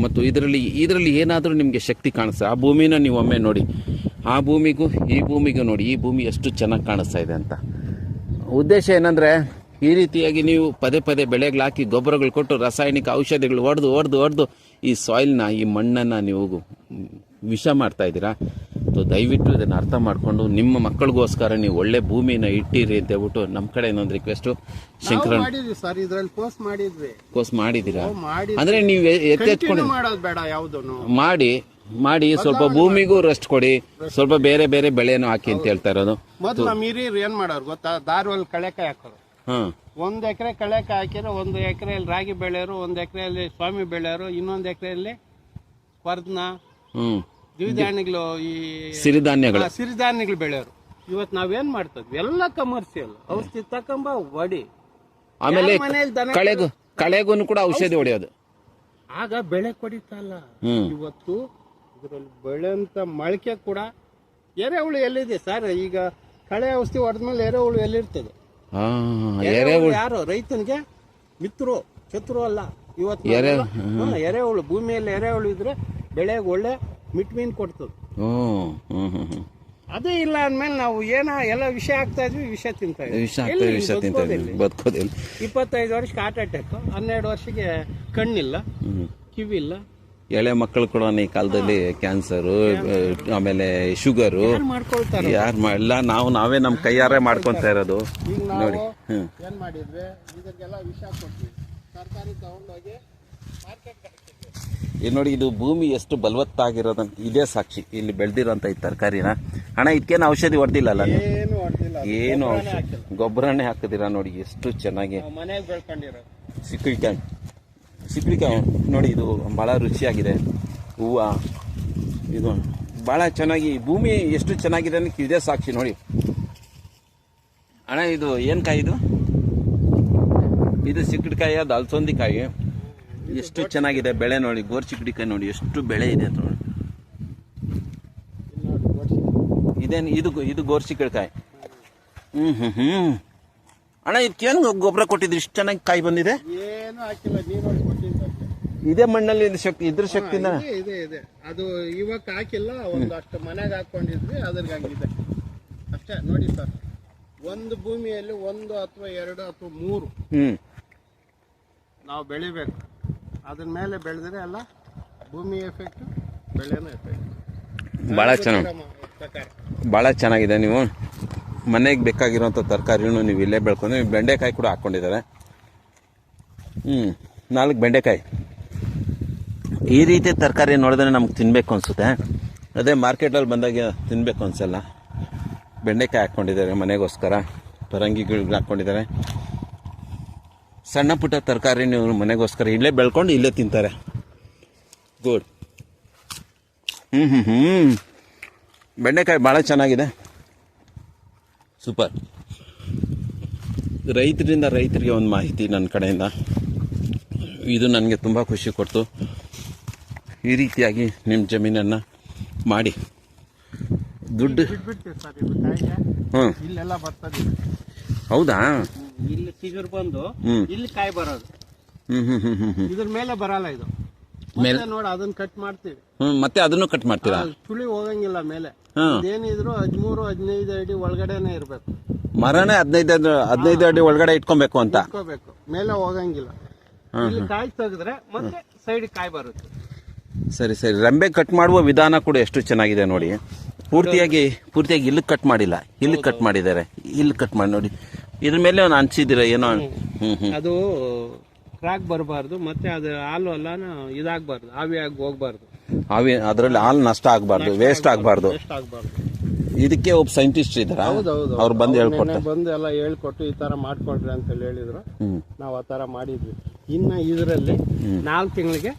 ಮತ್ತು ಇದರಲ್ಲಿ ಏನಾದರೂ ನಿಮಗೆ ಶಕ್ತಿ ಕಾಣಿಸ್ತಾ? ಆ ಭೂಮಿನ ನೀವು ಒಮ್ಮೆ ನೋಡಿ, ಆ ಭೂಮಿಗೂ ಈ ಭೂಮಿಗೂ ನೋಡಿ, ಈ ಭೂಮಿ ಎಷ್ಟು ಚೆನ್ನಾಗಿ ಕಾಣಿಸ್ತಾ ಇದೆ ಅಂತ. ಉದ್ದೇಶ ಏನಂದರೆ, ಈ ರೀತಿಯಾಗಿ ನೀವು ಪದೇ ಬೆಳೆಗಳು ಹಾಕಿ ಗೊಬ್ಬರಗಳು ಕೊಟ್ಟು ರಾಸಾಯನಿಕ ಔಷಧಿಗಳು ಹೊಡೆದು ಈ ಸಾಯಿಲ್ನ, ಈ ಮಣ್ಣನ್ನು ನೀವು ವಿಷ ಮಾಡ್ತಾ ಇದ್ದೀರಾ. ದಯವಿಟ್ಟು ಇದನ್ನು ಅರ್ಥ ಮಾಡಿಕೊಂಡು ನಿಮ್ಮ ಮಕ್ಕಳಿಗೋಸ್ಕರ ನೀವು ಒಳ್ಳೆ ಭೂಮಿನ ಇಟ್ಟಿರಿ ಅಂತ ಹೇಳ್ಬಿಟ್ಟು ನಮ್ಮ ಕಡೆ ಇನ್ನೊಂದು ರಿಕ್ವೆಸ್ಟು. ಶಂಕರಣ್ಣ ಕೋರ್ಸ್ ಮಾಡಿದ್ದೀರಾ ಅಂದರೆ ನೀವು ಎತ್ತೆತ್ಕೊಂಡು ಮಾಡಿ ಸ್ವಲ್ಪ ಭೂಮಿಗೂ ರೆಸ್ಟ್ ಕೊಡಿ, ಸ್ವಲ್ಪ ಬೇರೆ ಬೆಳೆನೂ ಹಾಕಿ ಅಂತ ಹೇಳ್ತಾ ಇರೋದು. ಮೊದಲು ನಮ್ಮ ಹಿರಿಯರು ಏನ್ ಮಾಡೋರು ಗೊತ್ತಾ? ದಾರವಲ್ಲಿ ಕಳೆಕಾಯಿ ಹಾಕೋರು. 1 ಎಕರೆ ಕಳೆಕಾಯಿ ಹಾಕಿರೋ 1 ಎಕರೆಯಲ್ಲಿ ರಾಗಿ ಬೆಳೆಯೋರು, 1 ಎಕರೆಯಲ್ಲಿ ಸ್ವಾಮಿ ಬೆಳೆಯೋರು, ಇನ್ನೊಂದು ಎಕರೆಯಲ್ಲಿ ವರ್ಧನ, ದ್ವಿಧಾನ್ಯಗಳು, ಈ ಸಿರಿಧಾನ್ಯಗಳು ಬೆಳೆಯೋರು. ಇವತ್ತು ನಾವೇನ್ ಮಾಡ್ತದ್ವಿ? ಎಲ್ಲ ಕಮರ್ಷಿಯಲ್ ಔಷಧಿ ತಕೊಂಬ ಹೊಡಿ. ಆಮೇಲೆ ಕಳೆಗೂ ಕೂಡ ಔಷಧಿ ಹೊಡೆಯೋದು. ಆಗ ಬೆಳೆ ಕೊಡಿತಲ್ಲ. ಇವತ್ತು ಇದರಲ್ಲಿ ಬೆಳೆಂತ ಮೊಳಕೆ ಕೂಡ ಎರೆಹುಳು ಎಲ್ಲಿದೆ ಸರ್? ಈಗ ಕಳೆ ಔಷಧಿ ಹೊಡೆದ್ಮೇಲೆ ಎರೆಹುಳು ಎಲ್ಲಿರ್ತದೆ? ಎರೆಹುಳು ಯಾರು ರೈತನಿಗೆ ಮಿತ್ರರು ಶತ್ರು ಅಲ್ಲ. ಇವತ್ತು ಎರೆಹುಳು ಭೂಮಿಯಲ್ಲಿ ಎರೆಹುಳು ಇದ್ರೆ ಬೆಳೆಗೆ ಒಳ್ಳೆ ವಿಟಮಿನ್ ಕೊಡ್ತದೆ. ಅದೇ ಇಲ್ಲ ಅಂದ್ಮೇಲೆ ನಾವು ಎಲ್ಲ ವಿಷ ಆಗ್ತಾ ಇದ್ವಿ, ವಿಷ ತಿಂತಾ ಇದ್ವಿ, ಬದುಕೋದಿಲ್ಲ. 25 ವರ್ಷಕ್ಕೆ ಹಾರ್ಟ್ ಅಟ್ಯಾಕ್, 12 ವರ್ಷಕ್ಕೆ ಕಣ್ಣಿಲ್ಲ, ಕಿವಿಲ್ಲ. ಎಳೆ ಮಕ್ಕಳು ಕೂಡ ಈ ಕಾಲದಲ್ಲಿ ಕ್ಯಾನ್ಸರು, ಆಮೇಲೆ ಶುಗರು ಯಾರು ಮಾಡಲ್ಲ, ನಾವೇ ನಮ್ಮ ಕೈಯಾರೆ ಮಾಡ್ಕೊಂತ ಇರೋದು ನೋಡಿ. ಏನ್ ಮಾಡಿದ್ವಿ, ಇದಕ್ಕೆಲ್ಲ ವಿಷ ಕೊಟ್ವಿ, ತರಕಾರಿ ತಗೊಂಡೋಗಿ ಮಾರ್ಕೆಟ್. ಇದು ನೋಡಿ, ಇದು ಭೂಮಿ ಎಷ್ಟು ಬಲವತ್ತಾಗಿರೋದಂತ ಇದೇ ಸಾಕ್ಷಿ. ಇಲ್ಲಿ ಬೆಳೆದಿರೋಂಥ ಈ ತರಕಾರಿನ ಅಣ್ಣ ಇದಕ್ಕೇನು ಔಷಧಿ ಹೊಡೆದಿಲ್ಲಲ್ಲ, ಏನು ಔಷಧಿ ಗೊಬ್ಬರನೇ ಹಾಕಿದಿರ ನೋಡಿ, ಎಷ್ಟು ಚೆನ್ನಾಗಿ ಮನೆಗೆ ಬೆಳ್ಕೊಂಡಿರೋ ಸಿಕ್ಳಿಕಾಯಿ ನೋಡಿ. ಇದು ಭಾಳ ರುಚಿಯಾಗಿದೆ, ಹೂವು ಇದು ಭಾಳ ಚೆನ್ನಾಗಿ, ಭೂಮಿ ಎಷ್ಟು ಚೆನ್ನಾಗಿದೆ ಅನ್ನೋಕ್ಕೆ ಇದೇ ಸಾಕ್ಷಿ ನೋಡಿ. ಅಣ್ಣ ಇದು ಏನು ಕಾಯಿ ಇದು ಸಿಕ್ಕಿಡ್ಕಾಯಿ, ಅದು ಅಲಸಂದಿ ಕಾಯಿ. ಎಷ್ಟು ಚೆನ್ನಾಗಿದೆ ಬೆಳೆ ನೋಡಿ, ಗೋರ್ಚಿಕ್ಡಿಕಾಯಿ ನೋಡಿ ಎಷ್ಟು ಬೆಳೆ ಇದೆ ಅಂತ ನೋಡಿ. ಇದೇನು ಇದು ಗೋರ್ಚಿಕ್ಡಿಕಾಯಿ. ಅಣ್ಣ ಇದಕ್ಕೇನು ಗೊಬ್ಬರ ಕೊಟ್ಟಿದ್ರಿ, ಇಷ್ಟು ಚೆನ್ನಾಗಿ ಕಾಯಿ ಬಂದಿದೆ? ಏನು ಹಾಕಿಲ್ಲ, ನೀರು ಇದೇ ಮಣ್ಣಲ್ಲಿ ಇದ್ರ ಶಕ್ತಿನ ಇದೆ. ಅದು ಇವಾಗ ಹಾಕಿಲ್ಲ, ಒಂದಷ್ಟು ಮನೆಗೆ ಹಾಕೊಂಡಿದ್ವಿ, ಅದ್ರಾಗಿದೆ ಅಷ್ಟೇ. ನೋಡಿ ಸರ್, ಒಂದು ಭೂಮಿಯಲ್ಲಿ 1 ಅಥವಾ 2 ಅಥವಾ 3 ನಾವು ಬೆಳಿಬೇಕು. ಅದ್ರ ಮೇಲೆ ಬೆಳೆದ್ರೆ ಎಲ್ಲ ಭೂಮಿ ಎಫೆಕ್ಟ್, ಬೆಳೆನೂ ಎಫೆಕ್ಟ್. ಭಾಳ ಚೆನ್ನಾಗಿದೆ. ನೀವು ಮನೆಗೆ ಬೇಕಾಗಿರೋಂಥ ತರಕಾರಿನೂ ನೀವು ಇಲ್ಲೇ ಬೆಳ್ಕೊಂಡು, ಬೆಂಡೆಕಾಯಿ ಕೂಡ ಹಾಕ್ಕೊಂಡಿದ್ದಾರೆ. 4 ಬೆಂಡೆಕಾಯಿ. ಈ ರೀತಿ ತರಕಾರಿ ನೋಡಿದ್ರೆ ನಮ್ಗೆ ತಿನ್ನಬೇಕು ಅನಿಸುತ್ತೆ. ಅದೇ ಮಾರ್ಕೆಟಲ್ಲಿ ಬಂದಾಗ ತಿನ್ನಬೇಕು ಅನಿಸಲ್ಲ. ಬೆಂಡೆಕಾಯಿ ಹಾಕ್ಕೊಂಡಿದ್ದಾರೆ ಮನೆಗೋಸ್ಕರ, ಪರಂಗಿಗಳು ಹಾಕ್ಕೊಂಡಿದ್ದಾರೆ. ಸಣ್ಣ ಪುಟ್ಟ ತರಕಾರಿ ನೀವು ಮನೆಗೋಸ್ಕರ ಇಲ್ಲೇ ಬೆಳ್ಕೊಂಡು ಇಲ್ಲೇ ತಿಂತಾರೆ. ಗುಡ್. ಬೆಂಡೆಕಾಯಿ ಭಾಳ ಚೆನ್ನಾಗಿದೆ, ಸೂಪರ್. ರೈತರಿಗೆ ಒಂದು ಮಾಹಿತಿ ನನ್ನ ಕಡೆಯಿಂದ, ಇದು ನನಗೆ ತುಂಬ ಖುಷಿ ಕೊಡ್ತು. ಈ ರೀತಿಯಾಗಿ ನಿಮ್ಮ ಜಮೀನನ್ನು ಮಾಡಿ ದುಡ್ಡು. ಇಲ್ಲೆಲ್ಲ ಬರ್ತದೆ. ಹೌದಾ? ಇಲ್ಲಿ ಚಿಗುರು ಬಂದು ಇಲ್ಲಿ ಕಾಯಿ ಬರೋದು. ಇದ್ರ ಮೇಲೆ ಬರಲ್ಲ, ಇದು ಮೇಲೆ ನೋಡಿ ಅದನ್ನ ಕಟ್ ಮಾಡ್ತೀವಿ. ಮತ್ತೆ ಅದನ್ನು ಕಟ್ ಮಾಡ್ತೀರಾ? ತುಳಿ ಹೋಗಂಗಿಲ್ಲ ಮೇಲೆ. ಏನಿದ್ರು 13-15 ಅಡಿ ಒಳಗಡೆನೆ ಇರ್ಬೇಕು. ಮರನೇ 15 ಅಡಿ ಒಳಗಡೆ ಇಟ್ಕೊಬೇಕು ಅಂತ. ಮೇಲೆ ಹೋಗಂಗಿಲ್ಲ. ಇಲ್ಲಿ ಕಾಯಿ ತೆಗೆದ್ರೆ ಮತ್ತೆ ಸೈಡ್ ಕಾಯಿ ಬರುತ್ತೆ. ಸರಿ. ರೆಂಬೆ ಕಟ್ ಮಾಡುವ ವಿಧಾನ ಕೂಡ ಎಷ್ಟು ಚೆನ್ನಾಗಿದೆ ನೋಡಿ. ಪೂರ್ತಿಯಾಗಿ ಇಲ್ಲಿ ಕಟ್ ಮಾಡಿಲ್ಲ, ಇಲ್ಲಿ ಕಟ್ ಮಾಡಿದ್ದಾರೆ. ಇಲ್ಲಿ ಕಟ್ ಮಾಡಿ ನೋಡಿ, ಇದ್ರ ಮೇಲೆ ಒಂದು ಅನ್ಸಿದಿರ ಏನೋ. ಅದು ಕ್ರಾಕ್ ಬರಬಾರ್ದು, ಮತ್ತೆ ಅದು ಹಾಲು ಎಲ್ಲ ಇದಾಗಬಾರ್ದು, ಆವಿಯಾಗಿ ಹೋಗ್ಬಾರ್ದು. ಅದರಲ್ಲಿ ಹಾಲು ನಷ್ಟ ಆಗಬಾರ್ದು, ವೇಸ್ಟ್ ಆಗಬಾರ್ದು. ಇದಕ್ಕೆ ಒಬ್ಬ ಸೈಂಟಿಸ್ಟ್ ಇದಾರೆ, ಅವ್ರು ಬಂದು ಎಲ್ಲ ಹೇಳ್ಕೊಟ್ಟು ಈ ತರ ಮಾಡ್ಕೊಳ್ರಿ ಅಂತ ಹೇಳಿದ್ರು. ನಾವು ಆ ತರ ಮಾಡಿದ್ವಿ. ಇನ್ನ ಇದರಲ್ಲಿ 4 ತಿಂಗಳಿಗೆ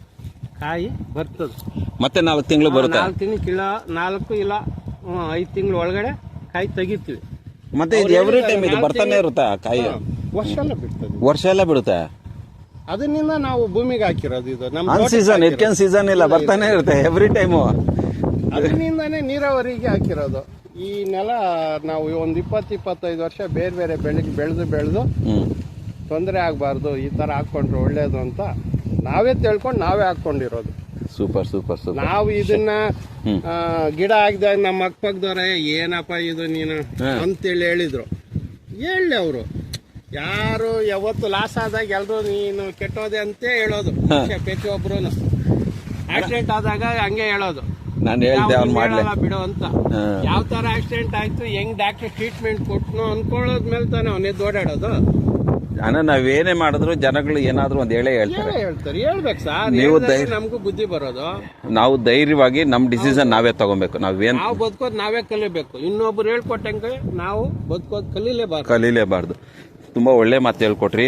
ಕಾಯಿ ಬರ್ತದೆ. ಮತ್ತೆ 4 ತಿಂಗಳು ಬರುತ್ತೆ. 4 ತಿಂಗಳು 4 ಇಲ್ಲ 5 ತಿಂಗಳ ಒಳಗಡೆ ಕಾಯಿ ತೆಗಿತೀವಿ. ಮತ್ತೆ ಇದು ಎವ್ರಿ ಟೈಮ್ ಇದು ಬರ್ತಾನೆ ಇರುತ್ತಾ ಕಾಯಿ? ವರ್ಷ ಎಲ್ಲ ಬಿಡುತ್ತೆ. ಅದನ್ನಿಂದ ನಾವು ಭೂಮಿಗೆ ಹಾಕಿರೋದು. ಇದು ನಮ್ಮ ಇದಕ್ಕೇನು ಸೀಸನ್ ಇಲ್ಲ, ಬರ್ತಾನೆ ಇರುತ್ತೆ ಎವ್ರಿ ಟೈಮು. ಅದರಿಂದಾನೇ ನೀರಾವರಿಗೆ ಹಾಕಿರೋದು. ಈ ನೆಲ ನಾವು ಒಂದು 20-25 ವರ್ಷ ಬೇರೆ ಬೇರೆ ಬೆಳೆಗೆ ಬೆಳೆದು ತೊಂದರೆ ಆಗಬಾರ್ದು, ಈ ತರ ಹಾಕೊಂಡ್ರೆ ಒಳ್ಳೇದು ಅಂತ ನಾವೇ ತಿಳ್ಕೊಂಡು ನಾವೇ ಹಾಕೊಂಡಿರೋದು. ಸೂಪರ್. ನಾವು ಇದನ್ನ ಗಿಡ ಹಾಕಿದಾಗ ನಮ್ಮ ಅಕ್ಕಪಕ್ಕದವ್ರೆ ಏನಪ್ಪ ಇದು ನೀನು ಅಂತೇಳಿ ಹೇಳಿದ್ರು. ಹೇಳಿ ಅವರು ಯಾರು ಯಾವತ್ತು ಲಾಸ್ ಆದಾಗ ಎಲ್ರು ನೀನು ಕೆಟ್ಟೋದೆ ಅಂತ ಹೇಳೋದು. ಪ್ರತಿಯೊಬ್ರು ಆಕ್ಸಿಡೆಂಟ್ ಆದಾಗ ಹಂಗೆ ಹೇಳೋದು, ನಾನು ಹೇಳ್ದೆ ಬಿಡು ಅಂತ. ಯಾವ ತರ ಆಕ್ಸಿಡೆಂಟ್ ಆಯ್ತು, ಹೆಂಗ್ ಡಾಕ್ಟರ್ ಟ್ರೀಟ್ಮೆಂಟ್ ಕೊಟ್ನು ಅನ್ಕೊಳ್ಳೋದ್ಮೇಲೆ ತಾನೆ ಅವನೇ ದೋಡಾಡೋದು. ನಾವೇನೇ ಮಾಡಿದ್ರು ಜನಗಳು ಏನಾದ್ರು ಒಂದ್ ಹೇಳ್ತಾರೆ. ಹೇಳ್ಬೇಕು ಸರ್, ನೀವು ನಮಗೂ ಬುದ್ಧಿ ಬರೋದು. ನಾವು ಧೈರ್ಯವಾಗಿ ನಮ್ ಡಿಸಿಷನ್ ನಾವೇ ತಗೋಬೇಕು. ನಾವು ಬದುಕೋದ್ ನಾವೇ ಕಲಿಬೇಕು. ಇನ್ನೊಬ್ರು ಹೇಳ್ಕೊಟ್ಟಂಗೆ ನಾವು ಬದುಕೋದ್ ಕಲೀಲೇಬಾರ್ದು. ತುಂಬಾ ಒಳ್ಳೆ ಮಾತು ಹೇಳ್ಕೊಟ್ರಿ.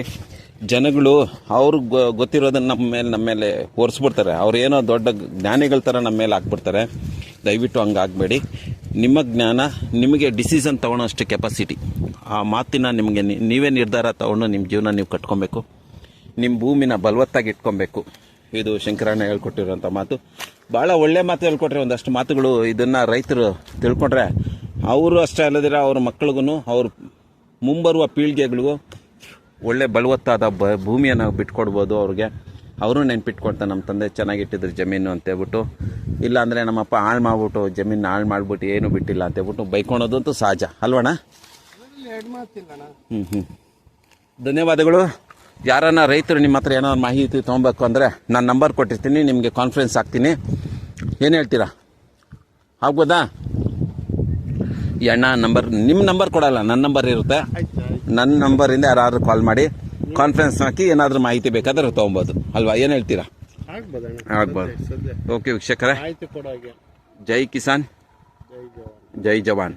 ಜನಗಳು ಅವ್ರಿಗೆ ಗೊತ್ತಿರೋದನ್ನ ನಮ್ಮ ಮೇಲೆ ಹೊರಿಸ್ಬಿಡ್ತಾರೆ. ಅವ್ರು ಏನೋ ದೊಡ್ಡ ಜ್ಞಾನಿಗಳ ತರ ನಮ್ಮ ಮೇಲೆ ಹಾಕ್ಬಿಡ್ತಾರೆ. ದಯವಿಟ್ಟು ಹಂಗಾಗಬೇಡಿ. ನಿಮ್ಮ ಜ್ಞಾನ, ನಿಮಗೆ ಡಿಸಿಷನ್ ತೊಗೊಳೋಷ್ಟು ಕೆಪಾಸಿಟಿ, ಆ ಮಾತಿನ ನಿಮಗೆ ನೀವೇ ನಿರ್ಧಾರ ತಗೊಂಡು ನಿಮ್ಮ ಜೀವನ ನೀವು ಕಟ್ಕೊಬೇಕು, ನಿಮ್ಮ ಭೂಮಿನ ಬಲವತ್ತಾಗಿ ಇಟ್ಕೊಬೇಕು. ಇದು ಶಂಕರಣ್ಣ ಹೇಳ್ಕೊಟ್ಟಿರೋಂಥ ಮಾತು. ಭಾಳ ಒಳ್ಳೆ ಮಾತು ಹೇಳ್ಕೊಟ್ರೆ. ಒಂದಷ್ಟು ಮಾತುಗಳು ಇದನ್ನು ರೈತರು ತಿಳ್ಕೊಂಡ್ರೆ ಅವರು ಅಷ್ಟೇ ಅಲ್ಲದಿರ ಅವ್ರ ಮಕ್ಳಿಗೂ, ಅವ್ರ ಮುಂಬರುವ ಪೀಳಿಗೆಗಳಿಗೂ ಒಳ್ಳೆ ಬಲವತ್ತಾದ ಭೂಮಿಯನ್ನು ಬಿಟ್ಕೊಡ್ಬೋದು ಅವ್ರಿಗೆ. ಅವರು ನೆನ್ಪಿಟ್ಕೊಡ್ತಾರೆ ನಮ್ಮ ತಂದೆ ಚೆನ್ನಾಗಿಟ್ಟಿದ್ರು ಜಮೀನು ಅಂತೇಳ್ಬಿಟ್ಟು. ಇಲ್ಲ ಅಂದರೆ ನಮ್ಮಪ್ಪ ಹಾಳು ಮಾಡ್ಬಿಟ್ಟು ಜಮೀನು ಹಾಳು ಮಾಡ್ಬಿಟ್ಟು ಏನು ಬಿಟ್ಟಿಲ್ಲ ಅಂತೇಳ್ಬಿಟ್ಟು ಬೈಕೊಳೋದಂತೂ ಸಹಜ ಅಲ್ವಣ್ಣ? ಧನ್ಯವಾದಗಳು. ಯಾರನ್ನ ರೈತರು ನಿಮ್ಮ ಹತ್ರ ಏನಾದ್ರು ಮಾಹಿತಿ ತೊಗೊಬೇಕು ಅಂದರೆ ನಾನು ನಂಬರ್ ಕೊಟ್ಟಿರ್ತೀನಿ, ನಿಮಗೆ ಕಾನ್ಫರೆನ್ಸ್ ಹಾಕ್ತೀನಿ. ಏನು ಹೇಳ್ತೀರಾ, ಆಗ್ಬೋದಾ? ಈ ಅಣ್ಣ ನಂಬರ್, ನಿಮ್ಮ ನಂಬರ್ ಕೊಡಲ್ಲ, ನನ್ನ ನಂಬರ್ ಇರುತ್ತೆ. ನನ್ನ ನಂಬರಿಂದ ಯಾರಾದ್ರೂ ಕಾಲ್ ಮಾಡಿ ಕಾನ್ಫರೆನ್ಸ್ ಹಾಕಿ ಏನಾದರೂ ಮಾಹಿತಿ ಬೇಕಾದ್ರೆ ತೊಗೊಬೋದು ಅಲ್ವಾ? ಏನು ಹೇಳ್ತೀರಾ? ಆಗ್ಬೋದು. ಓಕೆ ವೀಕ್ಷಕರೇ, ಜೈ ಕಿಸಾನ್ ಜೈ ಜವಾನ್.